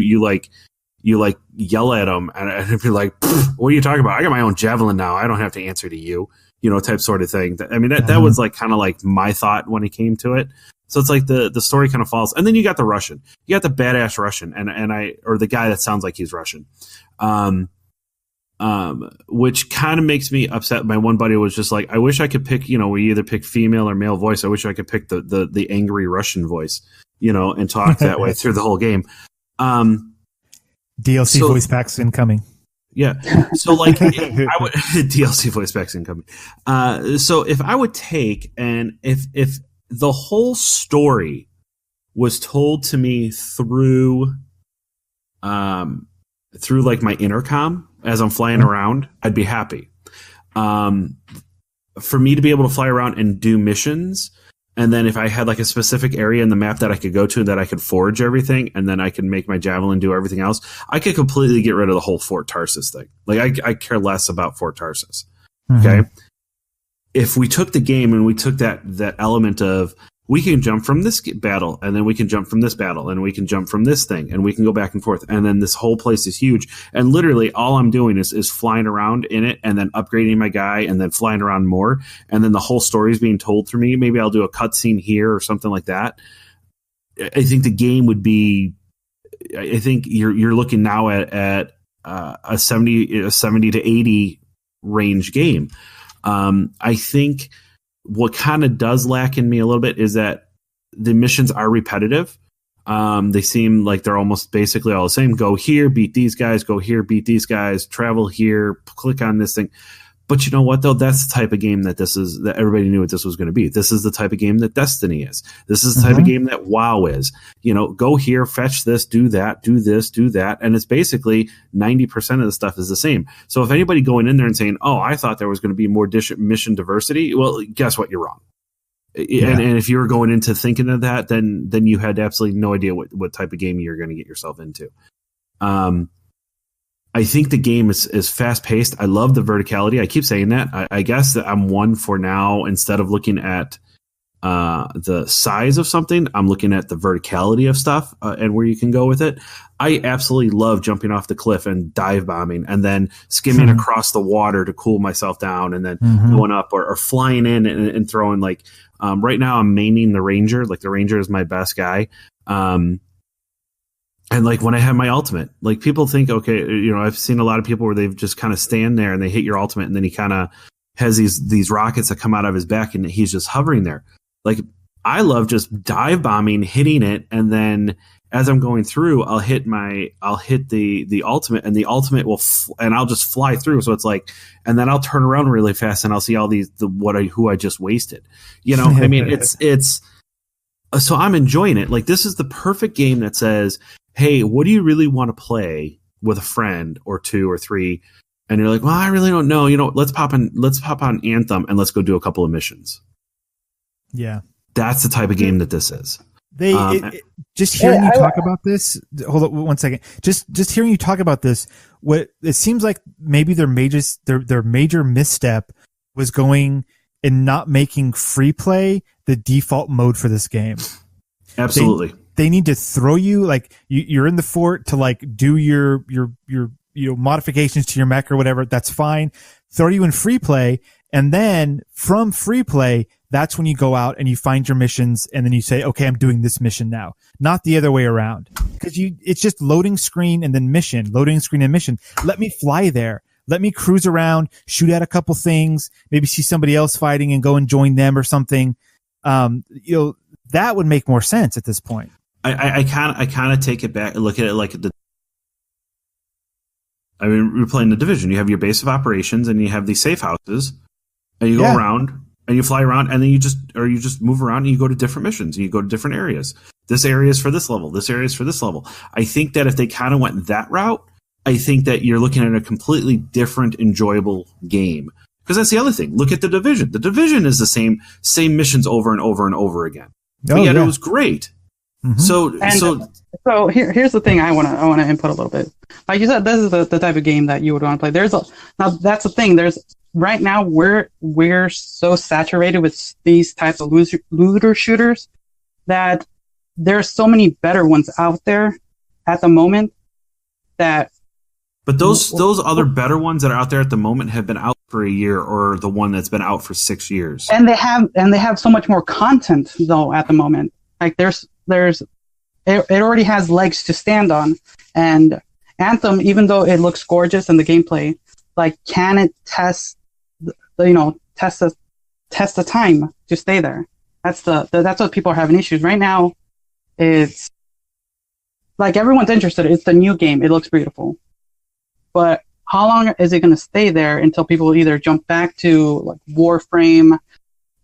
[SPEAKER 3] yell at him and be like, what are you talking about? I got my own javelin now. I don't have to answer to you. You know, type sort of thing. I mean, that was like kind of like my thought when it came to it. So it's like the story kind of falls. And then you got the Russian. You got the badass Russian or the guy that sounds like he's Russian. Which kind of makes me upset. My one buddy was just like, I wish I could pick, you know, we either pick female or male voice. I wish I could pick the angry Russian voice, you know, and talk that way through the whole game.
[SPEAKER 2] DLC voice packs incoming.
[SPEAKER 3] Yeah. So like I would DLC voice packs incoming. So if I would take, and if the whole story was told to me through like my intercom as I'm flying around, I'd be happy. For me to be able to fly around and do missions, and then if I had like a specific area in the map that I could go to that I could forage everything, and then I could make my javelin do everything else, I could completely get rid of the whole Fort Tarsus thing. Like I care less about Fort Tarsus. Okay. If we took the game and we took that element of, we can jump from this battle, and then we can jump from this battle, and we can jump from this thing, and we can go back and forth. And then this whole place is huge. And literally all I'm doing is flying around in it, and then upgrading my guy, and then flying around more. And then the whole story is being told through me. Maybe I'll do a cutscene here or something like that. I think the game would be, I think you're looking now at a 70 to 80 range game. I think what kind of does lack in me a little bit is that the missions are repetitive. They seem like they're almost basically all the same. Go here, beat these guys. Go here, beat these guys. Travel here, click on this thing. But you know what, though? That's the type of game that that everybody knew what this was going to be. This is the type of game that Destiny is. This is the type of game that WoW is. You know, go here, fetch this, do that, do this, do that. And it's basically 90% of the stuff is the same. So if anybody going in there and saying, oh, I thought there was going to be more mission diversity, well, guess what? You're wrong. Yeah. And if you were going into thinking of that, then you had absolutely no idea what type of game you're going to get yourself into. I think the game is fast paced. I love the verticality. I keep saying that. I guess that I'm one for now. Instead of looking at the size of something, I'm looking at the verticality of stuff and where you can go with it. I absolutely love jumping off the cliff and dive bombing, and then skimming across the water to cool myself down, and then going up or flying in and throwing. Like right now, I'm maining the Ranger. Like the Ranger is my best guy. And like when I have my ultimate, like people think, okay, you know, I've seen a lot of people where they've just kind of stand there and they hit your ultimate, and then he kind of has these rockets that come out of his back and he's just hovering there. Like I love just dive bombing, hitting it, and then as I'm going through, I'll hit the ultimate, and the ultimate will and I'll just fly through. So it's like, and then I'll turn around really fast and I'll see all who I just wasted. You know, I mean, it's so I'm enjoying it. Like this is the perfect game that says, hey, what do you really want to play with a friend or two or three? And you're like, well, I really don't know. You know, let's pop on Anthem and let's go do a couple of missions.
[SPEAKER 2] Yeah.
[SPEAKER 3] That's the type of game that this is.
[SPEAKER 2] Just hearing you talk about this. Hold on 1 second. Just hearing you talk about this, what it seems like maybe their major misstep was going and not making free play the default mode for this game.
[SPEAKER 3] Absolutely.
[SPEAKER 2] They need to throw you, like you're in the fort to like do your modifications to your mech or whatever, that's fine. Throw you in free play. And then from free play, that's when you go out and you find your missions and then you say, okay, I'm doing this mission now. Not the other way around. Because it's just loading screen and then mission, loading screen and mission. Let me fly there. Let me cruise around, shoot at a couple things, maybe see somebody else fighting and go and join them or something. That would make more sense at this point.
[SPEAKER 3] I kind of take it back and look at it like we're playing the Division. You have your base of operations and you have these safe houses, and you go around and you fly around, and then you just move around and you go to different missions and you go to different areas. This area is for this level. This area is for this level. I think that if they kind of went that route, I think that you're looking at a completely different, enjoyable game. Because that's the other thing. Look at the Division. The Division is the same missions over and over and over again. But yet it was great. Mm-hmm.
[SPEAKER 5] So here's the thing I want to input a little bit. Like you said, this is the type of game that you would want to play. Now that's the thing. Right now we're so saturated with these types of looter shooters that there's so many better ones out there at the moment that.
[SPEAKER 3] But those other better ones that are out there at the moment have been out for a year, or the one that's been out for 6 years.
[SPEAKER 5] And they have so much more content though at the moment. Like it already has legs to stand on. And Anthem, even though it looks gorgeous in the gameplay, like, can it test the time to stay there? That's what people are having issues right now. It's like everyone's interested. It's the new game. It looks beautiful. But how long is it going to stay there until people either jump back to like Warframe,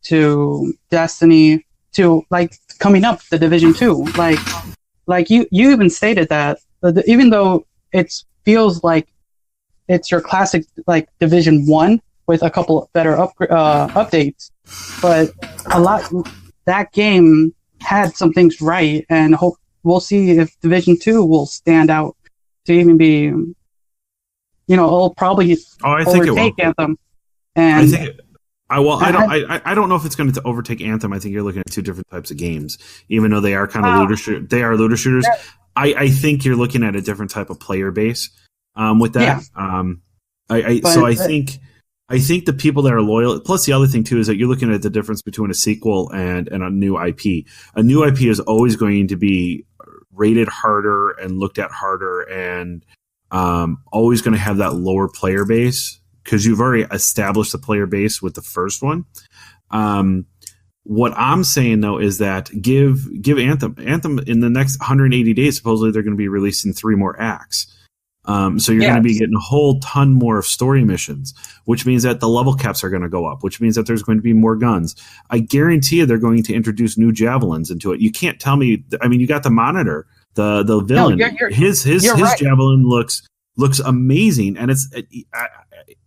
[SPEAKER 5] to Destiny, to like coming up the Division 2? Like you even stated that even though it feels like it's your classic like Division 1 with a couple better updates, but that game had some things right, and we'll see if Division 2 will stand out to even be. It'll probably overtake Anthem. And
[SPEAKER 3] I don't know if it's going to overtake Anthem. I think you're looking at two different types of games, even though they are kind of looter shooters. Yeah. I think you're looking at a different type of player base with that. Yeah. I think the people that are loyal. Plus, the other thing too is that you're looking at the difference between a sequel and a new IP. A new IP is always going to be rated harder and looked at harder and. Always going to have that lower player base because you've already established the player base with the first one. What I'm saying though is that give Anthem in the next 180 days. Supposedly they're going to be releasing 3 more acts. So you're going to be getting a whole ton more of story missions, which means that the level caps are going to go up, which means that there's going to be more guns. I guarantee you they're going to introduce new javelins into it. You can't tell me. I mean, you got the Monitor. The villain, his right. Javelin looks amazing, and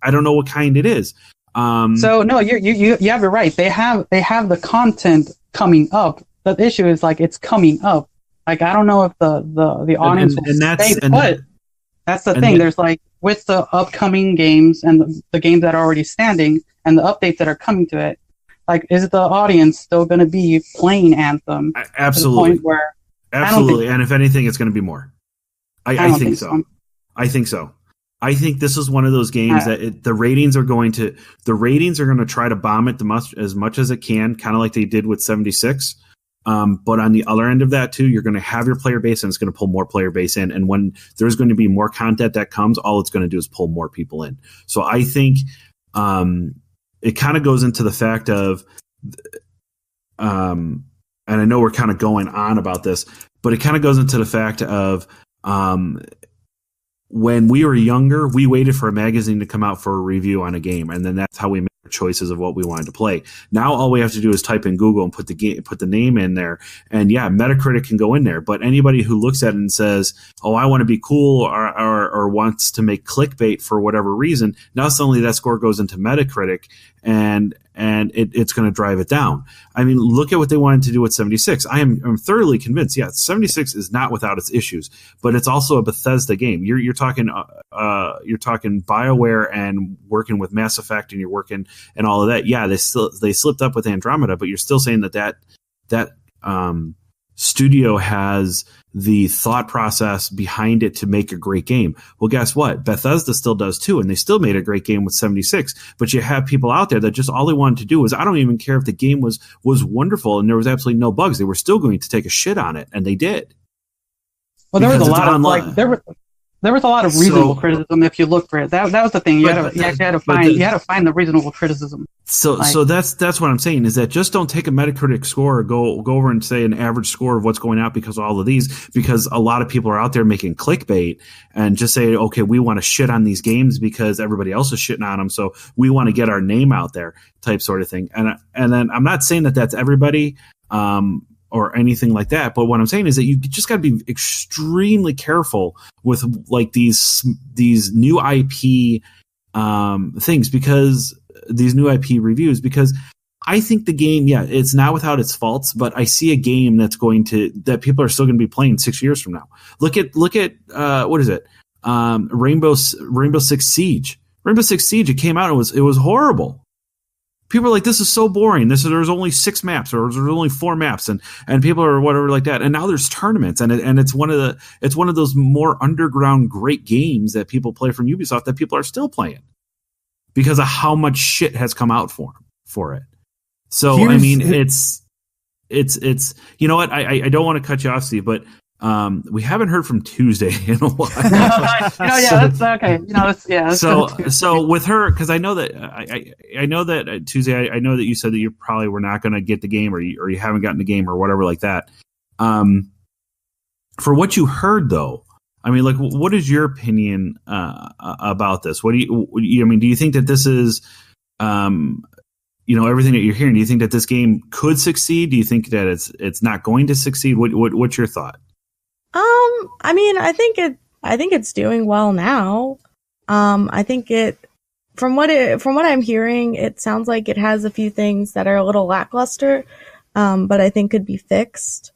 [SPEAKER 3] I don't know what kind it is.
[SPEAKER 5] So no, you have it right. They have the content coming up. The issue is like it's coming up. Like I don't know if the audience will stay put. That's the thing. There's like with the upcoming games and the games that are already standing and the updates that are coming to it. Like, is the audience still going to be playing Anthem?
[SPEAKER 3] Absolutely.
[SPEAKER 5] To the point where
[SPEAKER 3] absolutely, and if anything, it's going to be more. I think so. I think so. I think this is one of those games that the ratings are going to try to bomb it as much as it can, kind of like they did with 76. But on the other end of that too, you're going to have your player base, and it's going to pull more player base in. And when there's going to be more content that comes, all it's going to do is pull more people in. So I think it kind of goes into the fact of. And I know we're kind of going on about this, but it kind of goes into the fact of when we were younger, we waited for a magazine to come out for a review on a game, and then that's how we made our choices of what we wanted to play. Now all we have to do is type in Google and put the name in there, and yeah, Metacritic can go in there. But anybody who looks at it and says, "Oh, I want to be cool," or wants to make clickbait for whatever reason, now suddenly that score goes into Metacritic, and it's going to drive it down. I mean, look at what they wanted to do with 76. I'm thoroughly convinced. Yeah, 76 is not without its issues, but it's also a Bethesda game. You're talking BioWare and working with Mass Effect, and you're working and all of that. Yeah, they slipped up with Andromeda, but you're still saying that studio has the thought process behind it to make a great game. Well, guess what? Bethesda still does too, and they still made a great game with 76. But you have people out there that just all they wanted to do was, I don't even care if the game was wonderful and there was absolutely no bugs. They were still going to take a shit on it, and they did.
[SPEAKER 5] Well, there was a lot of there was a lot of reasonable criticism if you look for it. That was the thing. You had to find the reasonable criticism.
[SPEAKER 3] So that's what I'm saying, is that just don't take a Metacritic score or go over and say an average score of what's going out because of all of these, because a lot of people are out there making clickbait and just say, okay, we want to shit on these games because everybody else is shitting on them, so we want to get our name out there, type sort of thing. And then I'm not saying that that's everybody. Or anything like that. But what I'm saying is that you just got to be extremely careful with like these new IP things, because these new IP reviews, because I think the game, it's not without its faults, but I see a game that people are still going to be playing 6 years from now. Look at what is it? Rainbow Six Siege. Rainbow Six Siege. It came out. It was horrible. People are like, this is so boring. There's only 6 maps, or there's only 4 maps, and people are whatever like that. And now there's tournaments, and it's one of those more underground great games that people play from Ubisoft that people are still playing because of how much shit has come out for it. So I mean, it's you know what? I don't want to cut you off, Steve, but we haven't heard from Tuesday in a while.
[SPEAKER 5] That's okay.
[SPEAKER 3] So with her, because I know that Tuesday, I know that you said that you probably were not going to get the game, or you haven't gotten the game, or whatever like that. For what you heard, though, I mean, like, what is your opinion about this? What do you? I mean, do you think that this is, everything that you're hearing? Do you think that this game could succeed? Do you think that it's not going to succeed? What's your thought?
[SPEAKER 4] I mean, I think it's doing well now. I think from what I'm hearing, it sounds like it has a few things that are a little lackluster, but I think could be fixed.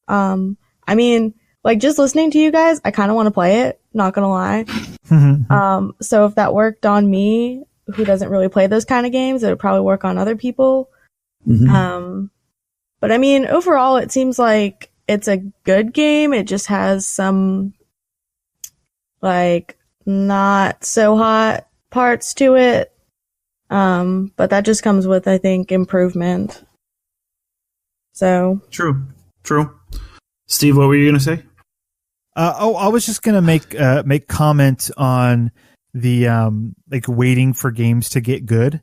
[SPEAKER 4] I mean, like, just listening to you guys, I kind of want to play it, not gonna lie. So if that worked on me, who doesn't really play those kind of games, it would probably work on other people. Mm-hmm. But I mean, overall, it seems like it's a good game. It just has some, like, not so hot parts to it. But that just comes with, I think, improvement. So. True.
[SPEAKER 3] Steve, what were you going to say?
[SPEAKER 2] I was just going to make comment on the, like, waiting for games to get good.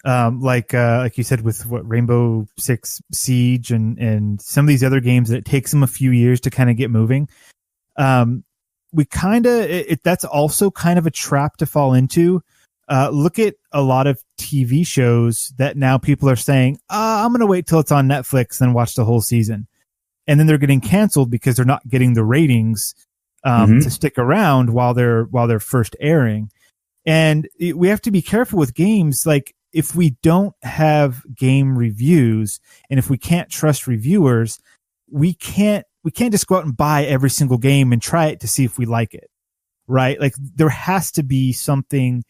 [SPEAKER 2] Like you said, with what Rainbow Six Siege and some of these other games, that it takes them a few years to kind of get moving. We that's also kind of a trap to fall into. Look at a lot of TV shows that now people are saying, I'm going to wait till it's on Netflix and watch the whole season. And then they're getting canceled because they're not getting the ratings, to stick around while they're first airing. And we have to be careful with games. Like, if we don't have game reviews, and if we can't trust reviewers, we can't just go out and buy every single game and try it to see if we like it, right? Like, there has to be something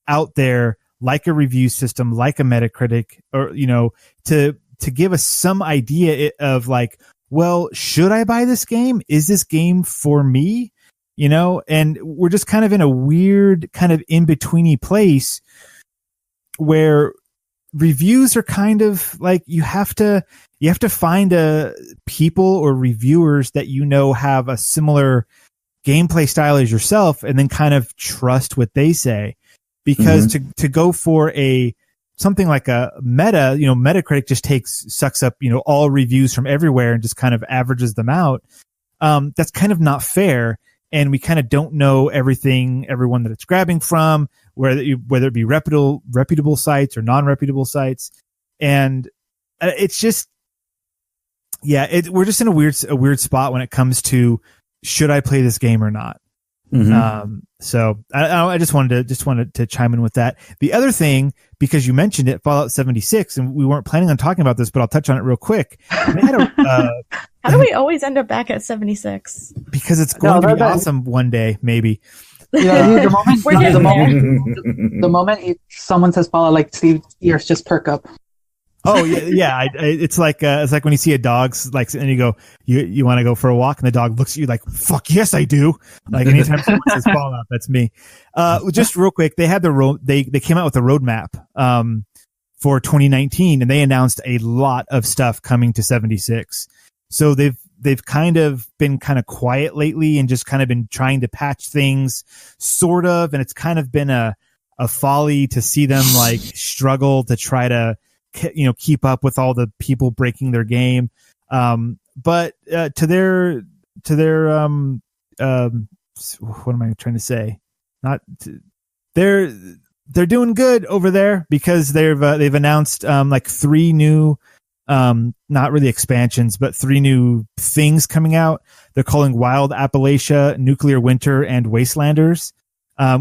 [SPEAKER 2] out there, like a review system, like a Metacritic, or, to give us some idea of, like, well, should I buy this game? Is this game for me? And we're just kind of in a weird kind of in-betweeny place where reviews are kind of like, you have to find people or reviewers that have a similar gameplay style as yourself, and then kind of trust what they say. Because to go for something like a Metacritic just sucks up, all reviews from everywhere and just kind of averages them out. That's kind of not fair. And we kind of don't know everyone that it's grabbing from, whether it be reputable sites or non-reputable sites. And it's just, we're just in a weird spot when it comes to, should I play this game or not? So I just wanted to chime in with that. The other thing, because you mentioned it, Fallout 76, and we weren't planning on talking about this, but I'll touch on it real quick.
[SPEAKER 4] How do we always end up back at 76?
[SPEAKER 2] Because it's going to be awesome one day, maybe.
[SPEAKER 5] Yeah, the moment someone says Fallout, like, Steve's ears just perk up.
[SPEAKER 2] Oh yeah. It's like when you see a dog and you go, you want to go for a walk, and the dog looks at you like, fuck yes, I do. Like anytime someone says Fallout, that's me. Just real quick, they had they came out with a roadmap for 2019, and they announced a lot of stuff coming to 76. So they've kind of been kind of quiet lately and just kind of been trying to patch things, sort of, and it's kind of been a folly to see them like struggle to try to keep up with all the people breaking their game. But to their what am I trying to say? They're doing good over there because they've announced like 3 new not really expansions, but 3 new things coming out. They're calling Wild Appalachia, Nuclear Winter, and Wastelanders,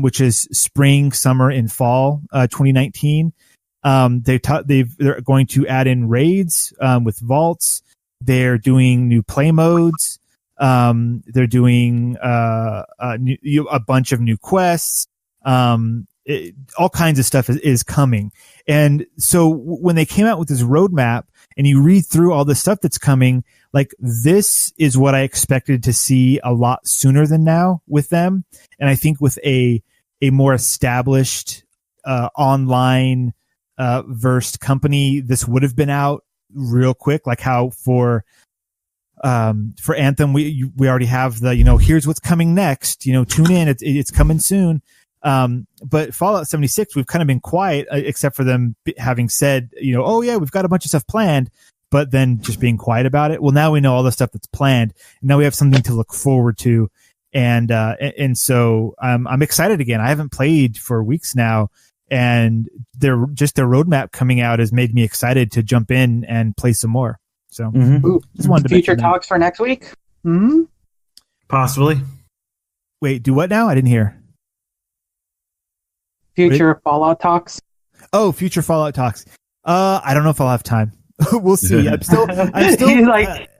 [SPEAKER 2] which is spring, summer, and fall 2019. They're going to add in raids with vaults. They're doing new play modes. They're doing a bunch of new quests. All kinds of stuff is coming. And so when they came out with this roadmap and you read through all the stuff that's coming, like this is what I expected to see a lot sooner than now with them. And I think with a more established online versed company, this would have been out real quick, like how for Anthem we already have the here's what's coming next, tune in, it's coming soon. But Fallout 76, we've kind of been quiet, except for them having said, oh yeah, we've got a bunch of stuff planned, but then just being quiet about it. Well, now we know all the stuff that's planned, and now we have something to look forward to. And so I'm excited again. I haven't played for weeks now, and their roadmap coming out has made me excited to jump in and play some more. So just wanted to
[SPEAKER 5] future talks for next week.
[SPEAKER 3] Possibly.
[SPEAKER 2] Wait, do what now? I didn't hear.
[SPEAKER 5] Future Fallout talks.
[SPEAKER 2] Oh, future Fallout talks. I don't know if I'll have time. We'll see. I'm still
[SPEAKER 5] like,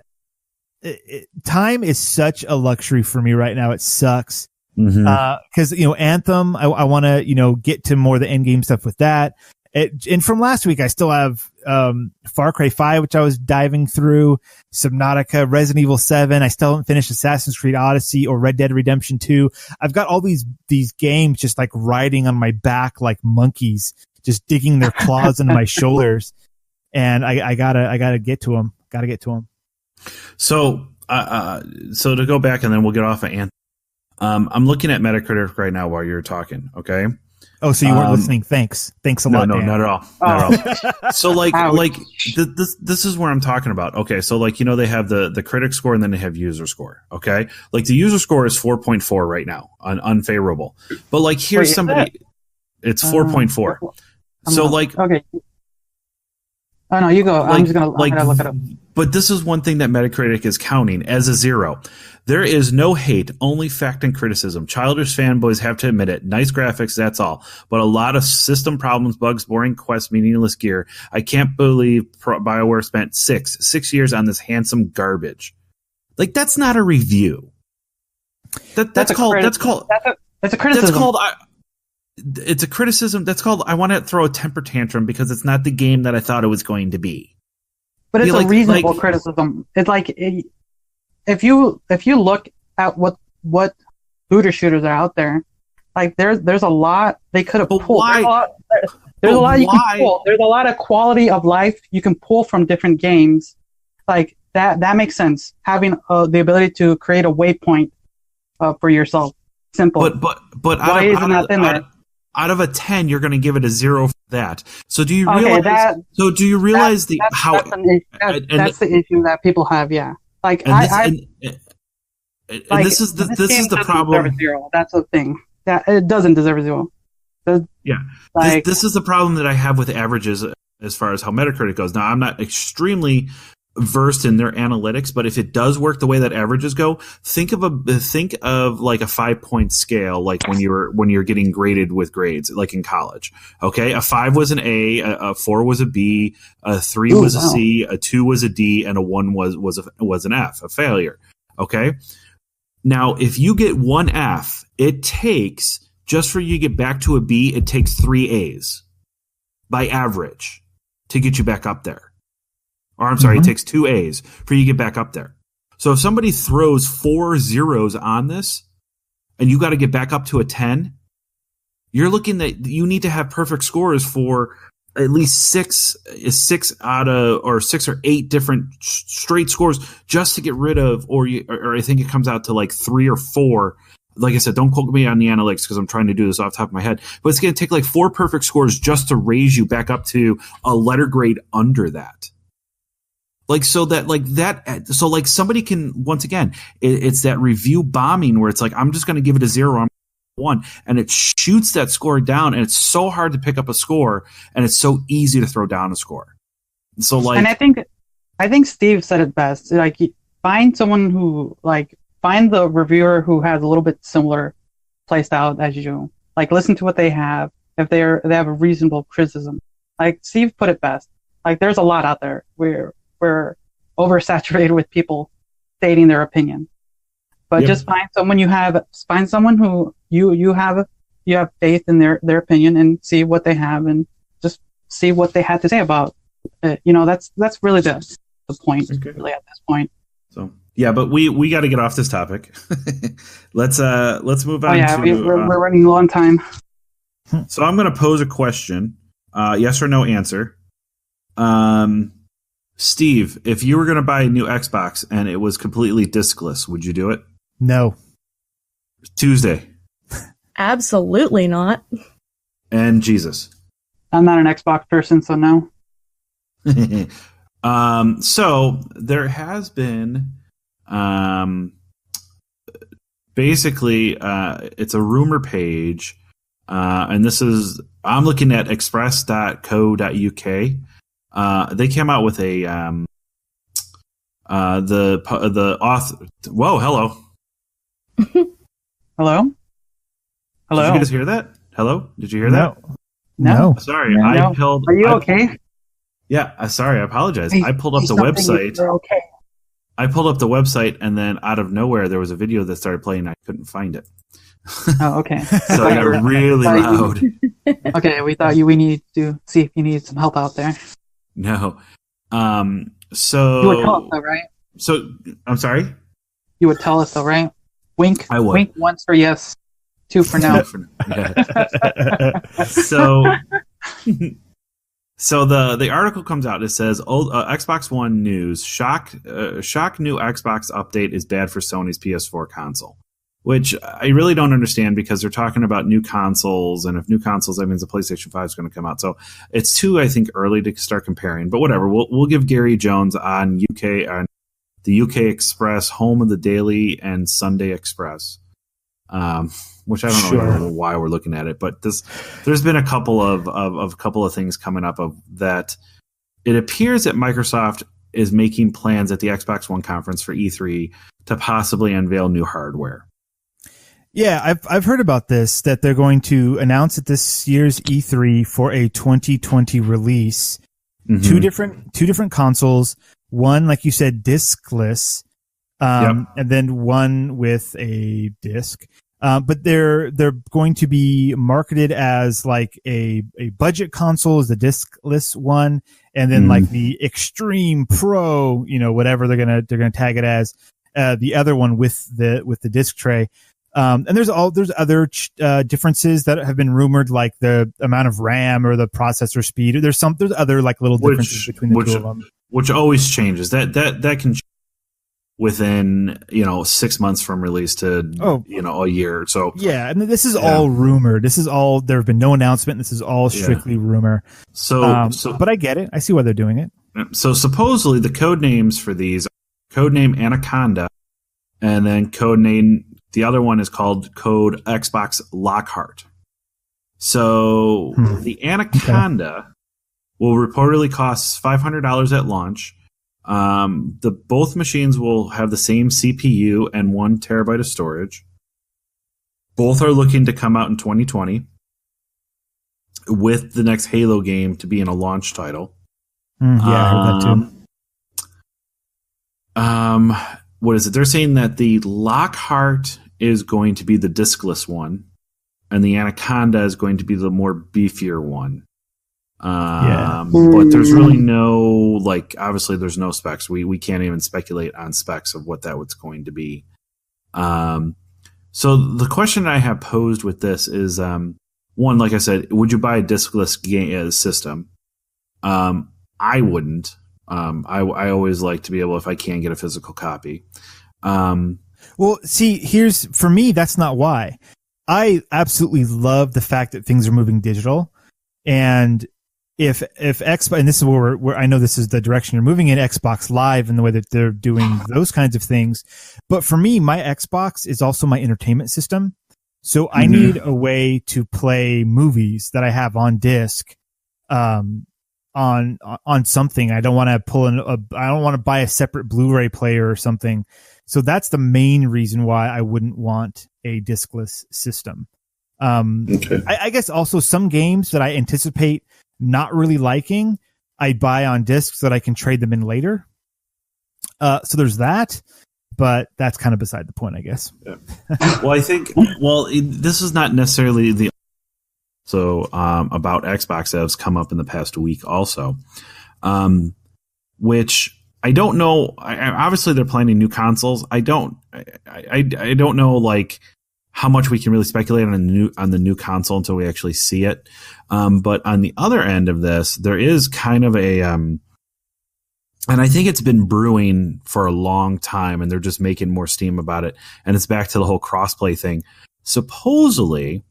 [SPEAKER 2] time is such a luxury for me right now. It sucks. Because Anthem, I want to get to more of the end game stuff with that. And from last week, I still have Far Cry 5, which I was diving through, Subnautica, Resident Evil 7. I still haven't finished Assassin's Creed Odyssey or Red Dead Redemption 2. I've got all these games just like riding on my back like monkeys, just digging their claws into my shoulders. And I gotta get to them. Gotta get to them.
[SPEAKER 3] So to go back and then we'll get off of Anthem. I'm looking at Metacritic right now while you're talking. Okay.
[SPEAKER 2] Oh, so you weren't listening. Thanks a lot.
[SPEAKER 3] No,
[SPEAKER 2] Dan.
[SPEAKER 3] not at all. Not at all. So this is where I'm talking about. Okay. So they have the critic score and then they have user score. Okay. Like the user score is 4.4 right now on unfavorable, but here's somebody, it's 4.4.
[SPEAKER 5] okay. Oh no, you go. I'm gonna look it up.
[SPEAKER 3] But this is one thing that Metacritic is counting as a 0. There is no hate, only fact and criticism. Childish fanboys have to admit it. Nice graphics, that's all. But a lot of system problems, bugs, boring quests, meaningless gear. I can't believe BioWare spent 6 years on this handsome garbage. That's not a review. That's a criticism. It's a criticism. That's called, I want to throw a temper tantrum because it's not the game that I thought it was going to be.
[SPEAKER 5] But it's a reasonable criticism. It's if you look at what looter shooters are out there, there's a lot they could have pulled. There's a lot you can pull. There's a lot of quality of life you can pull from different games. That makes sense. Having the ability to create a waypoint for yourself. Simple.
[SPEAKER 3] But
[SPEAKER 5] why isn't that in there?
[SPEAKER 3] Out of a 10, you're going to give it a 0 for that. So do you realize? Do you realize
[SPEAKER 5] that's the issue that people have? Yeah.
[SPEAKER 3] This is the problem.
[SPEAKER 5] That's the thing. That it doesn't deserve a 0.
[SPEAKER 3] This is the problem that I have with averages as far as how Metacritic goes. Now, I'm not extremely versed in their analytics, but if it does work the way that averages go, think of a 5-point scale, like when you're getting graded with grades, like in college. Okay, a 5 was an A, a 4 was a B, a 3 was a C, a 2 was a D, and a 1 was an F, a failure. Okay, now if you get 1 F, it takes, just for you to get back to a B, it takes 3 A's by average to get you back up there. Or I'm sorry, it takes 2 A's for you to get back up there. So if somebody throws 4 zeros on this and you got to get back up to a 10, you're looking that you need to have perfect scores for at least 6 or 8 different straight scores just to get rid of, or I think it comes out to like 3 or 4. Like I said, don't quote me on the analytics because I'm trying to do this off the top of my head, but it's going to take like 4 perfect scores just to raise you back up to a letter grade under that. Like, so like somebody can, once again, it's that review bombing where it's like, I'm just going to give it a 0 on 1, and it shoots that score down, and it's so hard to pick up a score, and it's so easy to throw down a score. So like,
[SPEAKER 5] and I think Steve said it best. Like, find someone who, like, find the reviewer who has a little bit similar playstyle as you. Like, listen to what they have. If they have a reasonable criticism, like Steve put it best. Like, there's a lot out there where we're oversaturated with people stating their opinion. But just find someone who you have faith in their opinion, and see what they have, and just see what they had to say about it. That's really the point, really, at this point.
[SPEAKER 3] So yeah, but we got to get off this topic. Let's move on.
[SPEAKER 5] Oh yeah, we're running low on time.
[SPEAKER 3] So I'm going to pose a question, yes or no answer. Steve, if you were going to buy a new Xbox and it was completely discless, would you do it?
[SPEAKER 2] No. Tuesday.
[SPEAKER 4] Absolutely not.
[SPEAKER 3] And Jesus.
[SPEAKER 5] I'm not an Xbox person, so no.
[SPEAKER 3] So there has been, basically, it's a rumor page, and I'm looking at express.co.uk. They came out with a, the author. Whoa, hello.
[SPEAKER 5] Hello? Hello?
[SPEAKER 3] Did you guys hear that? Hello? Did you hear that?
[SPEAKER 2] No.
[SPEAKER 3] Sorry,
[SPEAKER 5] no. Are you okay?
[SPEAKER 3] Yeah, sorry, I apologize.
[SPEAKER 5] Hey,
[SPEAKER 3] I pulled up the website.
[SPEAKER 5] You're okay.
[SPEAKER 3] I pulled up the website, and then out of nowhere, there was a video that started playing. I couldn't find it.
[SPEAKER 5] Oh, okay.
[SPEAKER 3] So I got really loud.
[SPEAKER 5] Okay, we need to see if you need some help out there.
[SPEAKER 3] No. So
[SPEAKER 5] You would tell us though, right?
[SPEAKER 3] So I'm sorry?
[SPEAKER 5] You would tell us though, right? Wink.
[SPEAKER 3] I would.
[SPEAKER 5] Wink once for yes, 2 for no.
[SPEAKER 3] So the article comes out. It says Xbox One news: shock new Xbox update is bad for Sony's PS4 console, which I really don't understand because they're talking about new consoles, and if new consoles, that means the PlayStation 5 is going to come out. So it's too, I think, early to start comparing. But whatever, we'll give Gary Jones on the UK Express, home of the Daily and Sunday Express. Which I don't know why we're looking at it, but there's been a couple of things coming up of that. It appears that Microsoft is making plans at the Xbox One conference for E3 to possibly unveil new hardware.
[SPEAKER 2] Yeah, I've heard about this, that they're going to announce at this year's E3 for a 2020 release. Mm-hmm. Two different consoles. One, like you said, discless, and then one with a disc. But they're going to be marketed as like a budget console is the discless one, and then like the Extreme Pro, whatever they're gonna tag it as, the other one with the disc tray. And there's other differences that have been rumored, like the amount of RAM or the processor speed. There's other like little differences between the two of them,
[SPEAKER 3] which always changes. That can change within 6 months from release to a year. So
[SPEAKER 2] yeah, and this is all rumor. This is all, there have been no announcement. This is all strictly rumor. So but I get it. I see why they're doing it.
[SPEAKER 3] So supposedly the code names for these, codename Anaconda, and then codename, the other one is called code Xbox Lockhart. So the Anaconda will reportedly cost $500 at launch. Both machines will have the same CPU and 1 terabyte of storage. Both are looking to come out in 2020, with the next Halo game to be in a launch title.
[SPEAKER 2] I heard that
[SPEAKER 3] too. What is it? They're saying that the Lockhart is going to be the discless one, and the Anaconda is going to be the more beefier one. But there's really no, like, obviously there's no specs. We can't even speculate on specs of what that was going to be. So the question I have posed with this is, one, like I said, would you buy a discless game system? I wouldn't. I always like to be able, if I can, get a physical copy.
[SPEAKER 2] Well, see, for me, that's not why. I absolutely love the fact that things are moving digital, and if Xbox, and this is where I know this is the direction you're moving in, Xbox Live and the way that they're doing those kinds of things. But for me, my Xbox is also my entertainment system. So I need a way to play movies that I have on disc, on something. I don't want to I don't want to buy a separate Blu-ray player or something. So that's the main reason why I wouldn't want a discless system. I guess also some games that I anticipate not really liking, I buy on discs so that I can trade them in later. So there's that, but that's kind of beside the point, I guess.
[SPEAKER 3] Yeah. Well, I think, this is not necessarily about Xbox that has come up in the past week also, which I don't know. Obviously, they're planning new consoles. I don't know, like, how much we can really speculate on the new console until we actually see it. But on the other end of this, there is kind of a, and I think it's been brewing for a long time, and they're just making more steam about it. And it's back to the whole crossplay thing. Supposedly,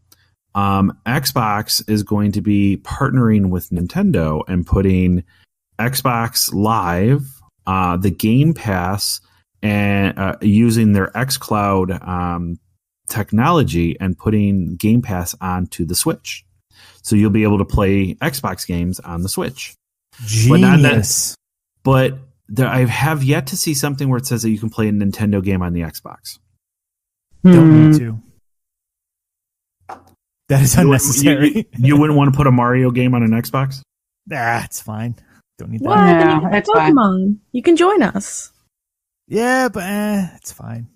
[SPEAKER 3] Xbox is going to be partnering with Nintendo and putting Xbox Live, the Game Pass, and using their xCloud technology and putting Game Pass onto the Switch. So you'll be able to play Xbox games on the Switch.
[SPEAKER 2] Genius.
[SPEAKER 3] But I have yet to see something where it says that you can play a Nintendo game on the Xbox.
[SPEAKER 2] Don't need to. That is unnecessary.
[SPEAKER 3] You wouldn't want to put a Mario game on an Xbox?
[SPEAKER 2] It's fine. Don't need that.
[SPEAKER 4] What?
[SPEAKER 5] Yeah,
[SPEAKER 4] Then
[SPEAKER 5] it's
[SPEAKER 4] Pokemon.
[SPEAKER 5] fine.
[SPEAKER 4] You can join us.
[SPEAKER 2] Yeah, but it's fine.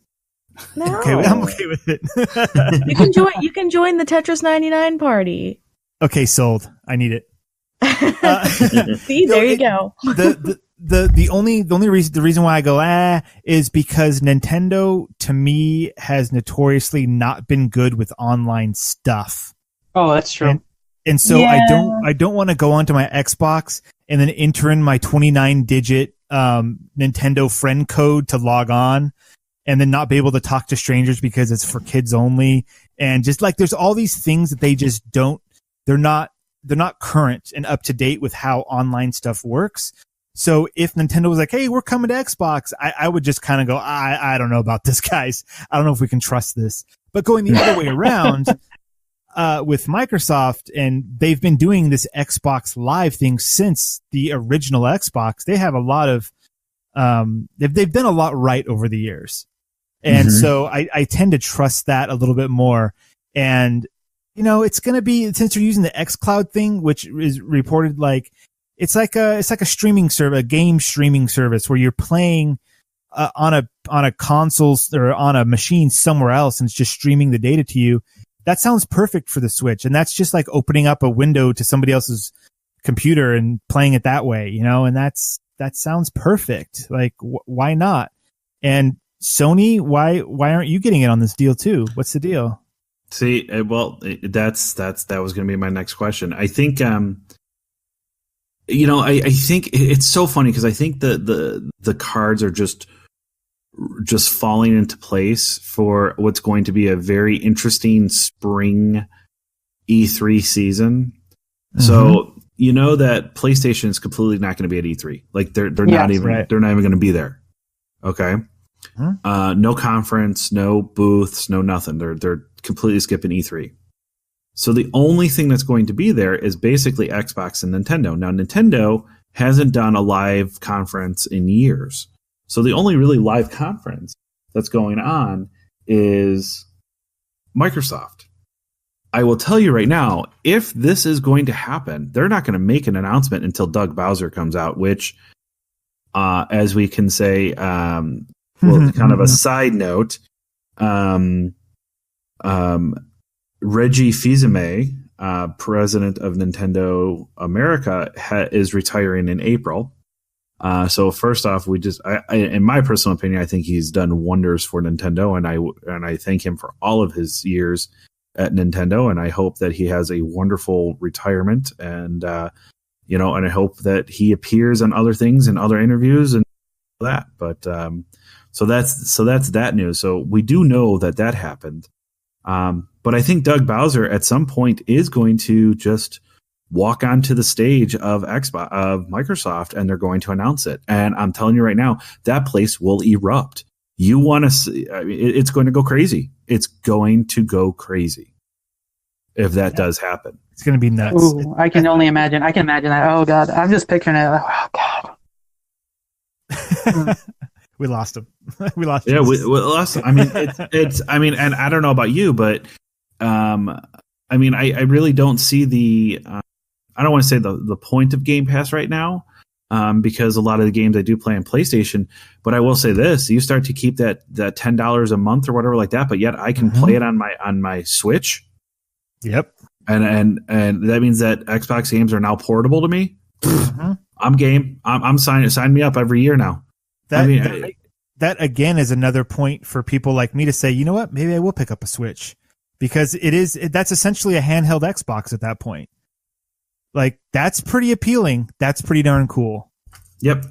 [SPEAKER 4] No.
[SPEAKER 2] I'm okay with it.
[SPEAKER 4] You can join the Tetris 99 party.
[SPEAKER 2] Okay, sold. I need it.
[SPEAKER 4] See, there you go.
[SPEAKER 2] The only reason why I go is because Nintendo, to me, has notoriously not been good with online stuff.
[SPEAKER 5] Oh, that's true.
[SPEAKER 2] And so I don't want to go onto my Xbox and then enter in my 29-digit Nintendo friend code to log on, and then not be able to talk to strangers because it's for kids only. And just like there's all these things that they just don't. They're not current and up to date with how online stuff works. So if Nintendo was like, "Hey, we're coming to Xbox," I would just kind of go, I don't know about this, guys. I don't know if we can trust this. But going the other way around, with Microsoft, and they've been doing this Xbox Live thing since the original Xbox. They have a lot of, they've done a lot right over the years. And so I tend to trust that a little bit more. And, it's going to be, since you're using the xCloud thing, which is reported like, it's like a streaming service, a game streaming service where you're playing on a console or on a machine somewhere else, and it's just streaming the data to you. That sounds perfect for the Switch. And that's just like opening up a window to somebody else's computer and playing it that way, and that sounds perfect. Like, why not? And Sony, why aren't you getting it on this deal too? What's the deal?
[SPEAKER 3] See, that was going to be my next question. I think, I think it's so funny because I think the cards are just falling into place for what's going to be a very interesting spring E3 season. So that PlayStation is completely not going to be at E3. Like they're not even going to be there. Okay. No conference, no booths, no nothing. They're completely skipping E3. So the only thing that's going to be there is basically Xbox and Nintendo. Now Nintendo hasn't done a live conference in years. So the only really live conference that's going on is Microsoft. I will tell you right now, if this is going to happen, they're not going to make an announcement until Doug Bowser comes out, which, as we can say, kind of a side note, Reggie Fils-Aimé, president of Nintendo America, is retiring in April. So first off, in my personal opinion, I think he's done wonders for Nintendo, and I thank him for all of his years at Nintendo, and I hope that he has a wonderful retirement, and and I hope that he appears on other things and other interviews and that. But so that's that news. So we do know that happened. But I think Doug Bowser at some point is going to just walk onto the stage of Microsoft, and they're going to announce it. And I'm telling you right now, that place will erupt. You want to see? I mean, it's going to go crazy. It's going to go crazy if that does happen.
[SPEAKER 2] It's going to be nuts.
[SPEAKER 5] Ooh, I can only imagine. I can imagine that. Oh God, I'm just picturing it. Oh God.
[SPEAKER 2] We lost him. We lost.
[SPEAKER 3] Yeah, we lost him. I mean, it's. I mean, and I don't know about you, but I mean, I really don't see the. I don't want to say the point of Game Pass right now, because a lot of the games I do play on PlayStation. But I will say this: you start to keep that $10 a month or whatever like that, but yet I can play it on my Switch.
[SPEAKER 2] Yep.
[SPEAKER 3] And that means that Xbox games are now portable to me. I'm game. I'm sign me up every year now.
[SPEAKER 2] That again is another point for people like me to say, you know what, maybe I will pick up a Switch, because that's essentially a handheld Xbox at that point. Like, that's pretty appealing. That's pretty darn cool.
[SPEAKER 3] Yep.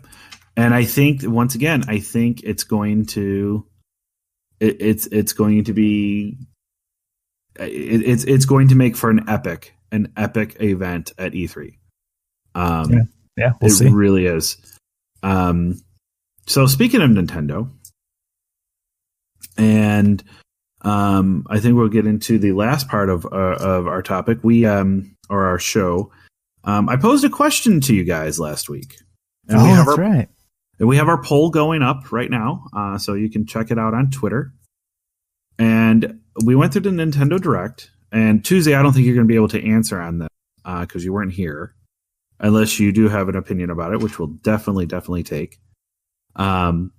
[SPEAKER 3] And I think once again, it's going to it's going to be it's going to make for an epic event at E3.
[SPEAKER 2] Yeah, we'll see.
[SPEAKER 3] It really is. So speaking of Nintendo, and I think we'll get into the last part of our topic. Or our show. I posed a question to you guys last week. And
[SPEAKER 2] that's right.
[SPEAKER 3] And we have our poll going up right now, so you can check it out on Twitter. And we went through the Nintendo Direct. And Tuesday, I don't think you're going to be able to answer on this because you weren't here, unless you do have an opinion about it, which we'll definitely take. So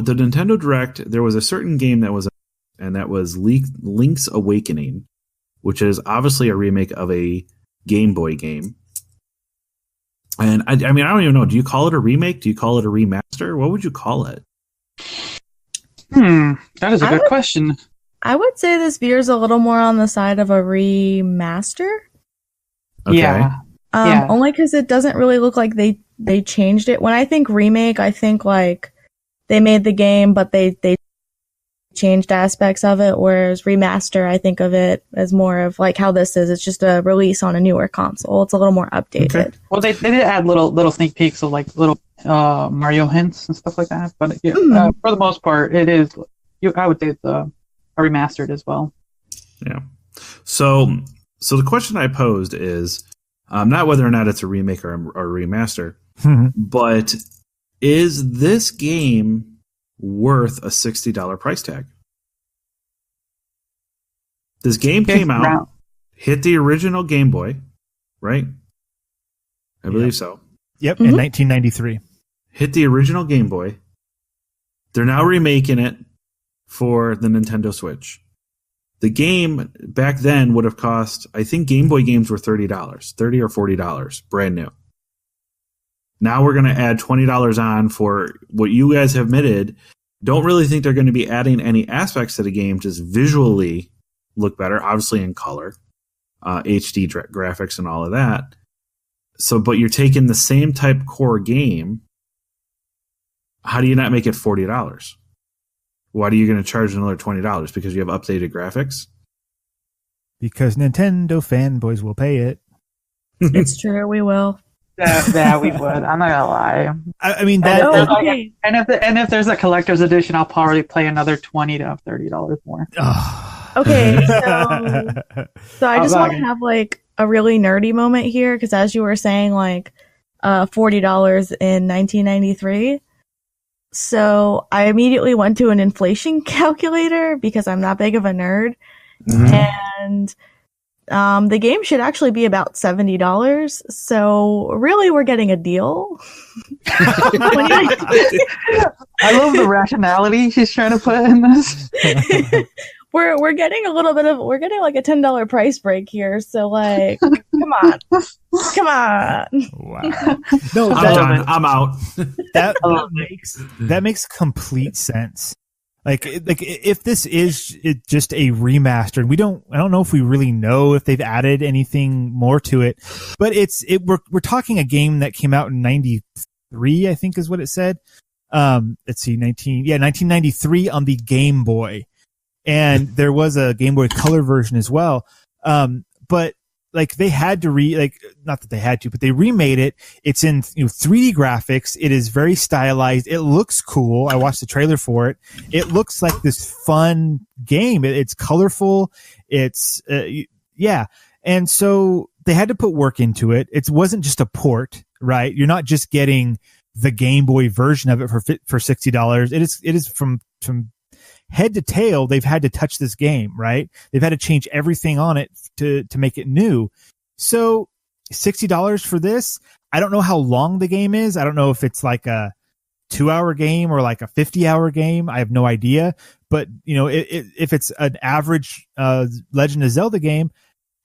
[SPEAKER 3] the Nintendo Direct, there was a certain game that was Link's Awakening, which is obviously a remake of a Game Boy game. And I mean, I don't even know. Do you call it a remake? Do you call it a remaster? What would you call it?
[SPEAKER 5] That is a good question.
[SPEAKER 4] I would say this veers a little more on the side of a remaster.
[SPEAKER 3] Okay.
[SPEAKER 5] Yeah.
[SPEAKER 4] Only because it doesn't really look like they changed it. When I think remake, I think like they made the game, but they changed aspects of it, whereas remaster, I think of it as more of like how this is. It's just a release on a newer console. It's a little more updated.
[SPEAKER 3] Okay.
[SPEAKER 5] Well, they did add little sneak peeks of like little Mario hints and stuff like that. But for the most part, it is. I would say it's a remastered as well.
[SPEAKER 3] Yeah. So the question I posed is not whether or not it's a remake or a remaster, but is this game worth a $60 price tag? This game came out, hit the original Game Boy, right? I believe so.
[SPEAKER 2] Yep, in 1993.
[SPEAKER 3] Hit the original Game Boy. They're now remaking it for the Nintendo Switch. The game back then would have cost, I think Game Boy games were $30 or $40, brand new. Now we're going to add $20 on for what you guys have admitted. Don't really think they're going to be adding any aspects to the game, just visually look better, obviously in color, HD graphics and all of that. So, but you're taking the same type core game. How do you not make it $40? Why are you going to charge another $20? Because you have updated graphics?
[SPEAKER 2] Because Nintendo fanboys will pay it.
[SPEAKER 4] It's true, we will.
[SPEAKER 5] Yeah, we would. I'm not gonna lie.
[SPEAKER 2] I mean,
[SPEAKER 5] and if there's a collector's edition, I'll probably pay another $20 to $30 more.
[SPEAKER 4] Okay, so I just want to have like a really nerdy moment here, because as you were saying, like $40 in 1993. So I immediately went to an inflation calculator because I'm that big of a nerd, and the game should actually be about $70. So really, we're getting a deal.
[SPEAKER 5] I love the rationality she's trying to put in this.
[SPEAKER 4] we're getting like a $10 price break here. So like, come on.
[SPEAKER 2] Wow. No,
[SPEAKER 3] I'm done. I'm out.
[SPEAKER 2] That makes complete sense. Like if this is just a remaster, and I don't know if we really know if they've added anything more to it, but we're talking a game that came out in 93, I think is what it said. Let's see, 1993 on the Game Boy, and there was a Game Boy Color version as well. But like they had to not that they had to, but they remade it. It's in 3D graphics. It is very stylized. It looks cool. I watched the trailer for it. It looks like this fun game. It's colorful. It's and so they had to put work into it. It wasn't just a port, right? You're not just getting the Game Boy version of it for $60. It is from head to tail. They've had to touch this game, right? They've had to change everything on it to make it new. So $60 for this. I don't know how long the game is. I don't know if it's like a 2-hour game or like a 50-hour game. I have no idea. But if it's an average Legend of Zelda game,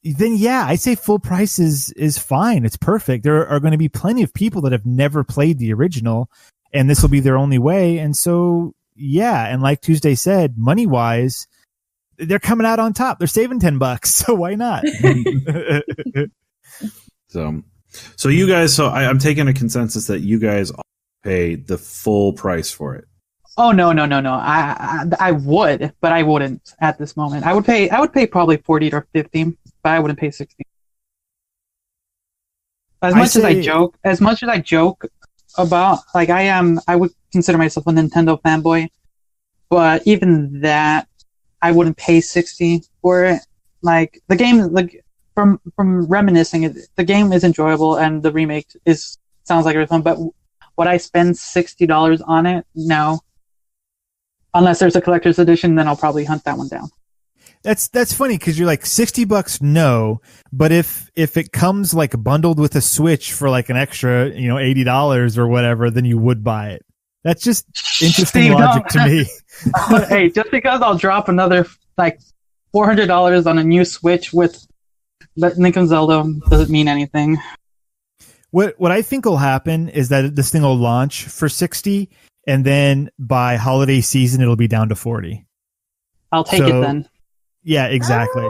[SPEAKER 2] then yeah, I say full price is fine. It's perfect. There are going to be plenty of people that have never played the original, and this will be their only way. And so, yeah. And like Tuesday said, money wise, they're coming out on top. They're saving $10. So why not?
[SPEAKER 3] So you guys, I'm taking a consensus that you guys all pay the full price for it.
[SPEAKER 5] Oh no! I would, but I wouldn't at this moment. I would pay probably 40 or 50, but I wouldn't pay 60. As much as I joke about, like I would consider myself a Nintendo fanboy, but even that, I wouldn't pay 60 for it. Like the game, like from reminiscing, the game is enjoyable and the remake sounds like it was fun. But would I spend $60 on it? No. Unless there's a collector's edition, then I'll probably hunt that one down.
[SPEAKER 2] That's funny because you're like $60, no. But if it comes like bundled with a Switch for like an extra, $80 or whatever, then you would buy it. That's just interesting logic to me.
[SPEAKER 5] Hey, just because I'll drop another like $400 on a new Switch with Link of Zelda doesn't mean anything.
[SPEAKER 2] What I think will happen is that this thing will launch for 60. And then by holiday season, it'll be down to 40.
[SPEAKER 5] I'll take it then.
[SPEAKER 2] Yeah, exactly.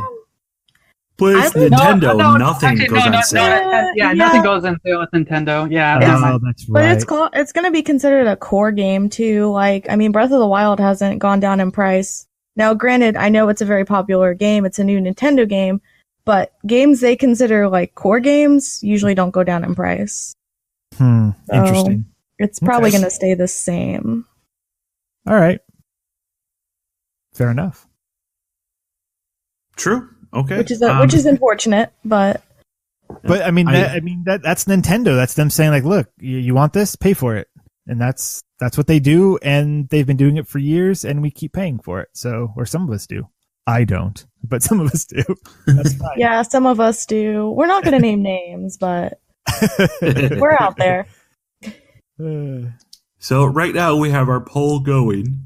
[SPEAKER 3] Please, Nintendo, nothing goes on sale.
[SPEAKER 5] Nothing goes on sale with Nintendo. Yeah,
[SPEAKER 2] that's right.
[SPEAKER 4] But it's going to be considered a core game too. Like, I mean, Breath of the Wild hasn't gone down in price. Now, granted, I know it's a very popular game. It's a new Nintendo game, but games they consider like core games usually don't go down in price.
[SPEAKER 2] Interesting.
[SPEAKER 4] It's probably going to stay the same.
[SPEAKER 2] All right. Fair enough.
[SPEAKER 3] True. Okay.
[SPEAKER 4] Which is unfortunate, but
[SPEAKER 2] I mean, that's Nintendo. That's them saying like, look, you want this? Pay for it. And that's what they do. And they've been doing it for years and we keep paying for it. So, or some of us do. I don't, but some of us do. That's fine.
[SPEAKER 4] Yeah, some of us do. We're not going to name names, but we're out there.
[SPEAKER 3] So right now we have our poll going,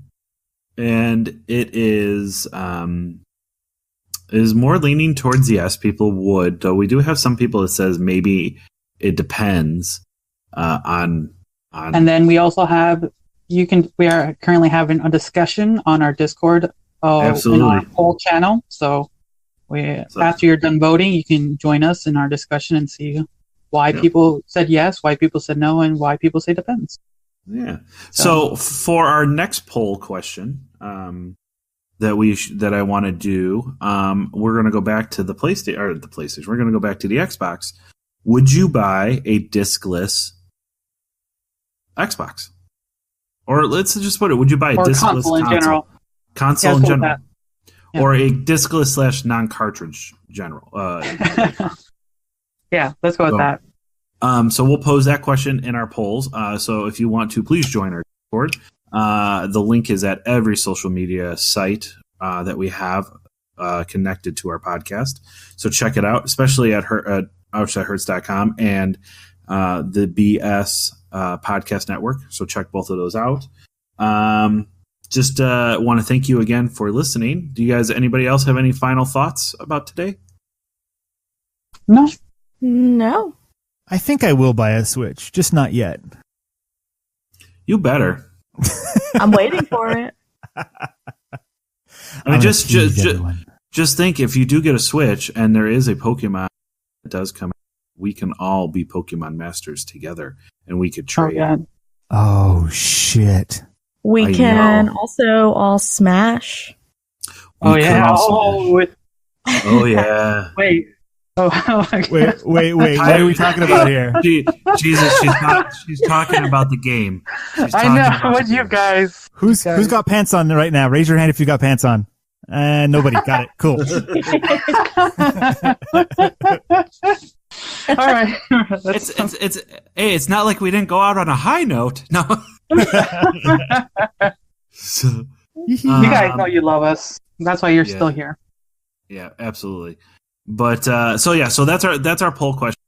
[SPEAKER 3] and it is more leaning towards yes. People would, though we do have some people that says maybe it depends on.
[SPEAKER 5] And then we also have we are currently having a discussion on our Discord, in our poll channel. So after you're done voting, you can join us in our discussion and see why people said yes, why people said no, and why people say depends.
[SPEAKER 3] Yeah. So for our next poll question that I want to do, we're going to go back to the PlayStation. We're going to go back to the Xbox. Would you buy a discless Xbox? Or let's just put it, would you buy a discless console
[SPEAKER 5] in general?
[SPEAKER 3] Console in general. Yeah. Or a discless / non-cartridge general.
[SPEAKER 5] Yeah, let's go with that.
[SPEAKER 3] So we'll pose that question in our polls. So if you want to, please join our Discord. The link is at every social media site that we have connected to our podcast. So check it out, especially at ouch.hertz.com and the BS Podcast Network. So check both of those out. just want to thank you again for listening. Do you guys, anybody else have any final thoughts about today?
[SPEAKER 5] No.
[SPEAKER 4] No.
[SPEAKER 2] I think I will buy a Switch, just not yet.
[SPEAKER 3] You better.
[SPEAKER 4] I'm waiting for it.
[SPEAKER 3] I mean, just think, if you do get a Switch and there is a Pokemon that does come out, we can all be Pokemon masters together, and we could trade.
[SPEAKER 2] Oh, shit.
[SPEAKER 4] We can also all smash.
[SPEAKER 3] Oh yeah.
[SPEAKER 5] Wait. Oh,
[SPEAKER 2] wait. What are we talking about here?
[SPEAKER 3] Jesus, she's talking about the game.
[SPEAKER 5] I know. What you guys?
[SPEAKER 2] Who's got pants on right now? Raise your hand if you got pants on. Nobody. Got it. Cool.
[SPEAKER 5] All right.
[SPEAKER 3] It's not like we didn't go out on a high note. No. So,
[SPEAKER 5] you guys know you love us. That's why you're still here.
[SPEAKER 3] Yeah, absolutely. But so that's our poll question.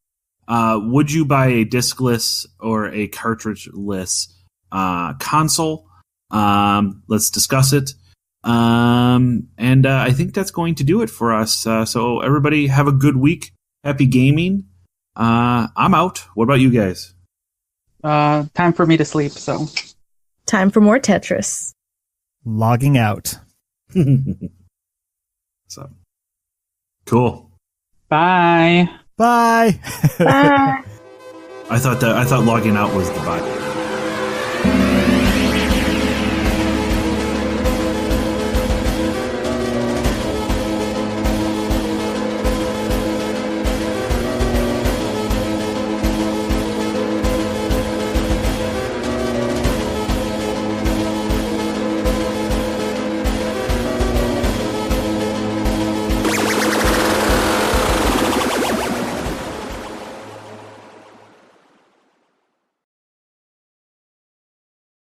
[SPEAKER 3] Would you buy a discless or a cartridgeless console? Let's discuss it. And I think that's going to do it for us. So everybody have a good week. Happy gaming. I'm out. What about you guys?
[SPEAKER 5] Time for me to sleep. So
[SPEAKER 4] time for more Tetris.
[SPEAKER 2] Logging out.
[SPEAKER 3] So cool.
[SPEAKER 5] Bye.
[SPEAKER 2] Bye.
[SPEAKER 4] Bye.
[SPEAKER 3] I thought logging out was the bye.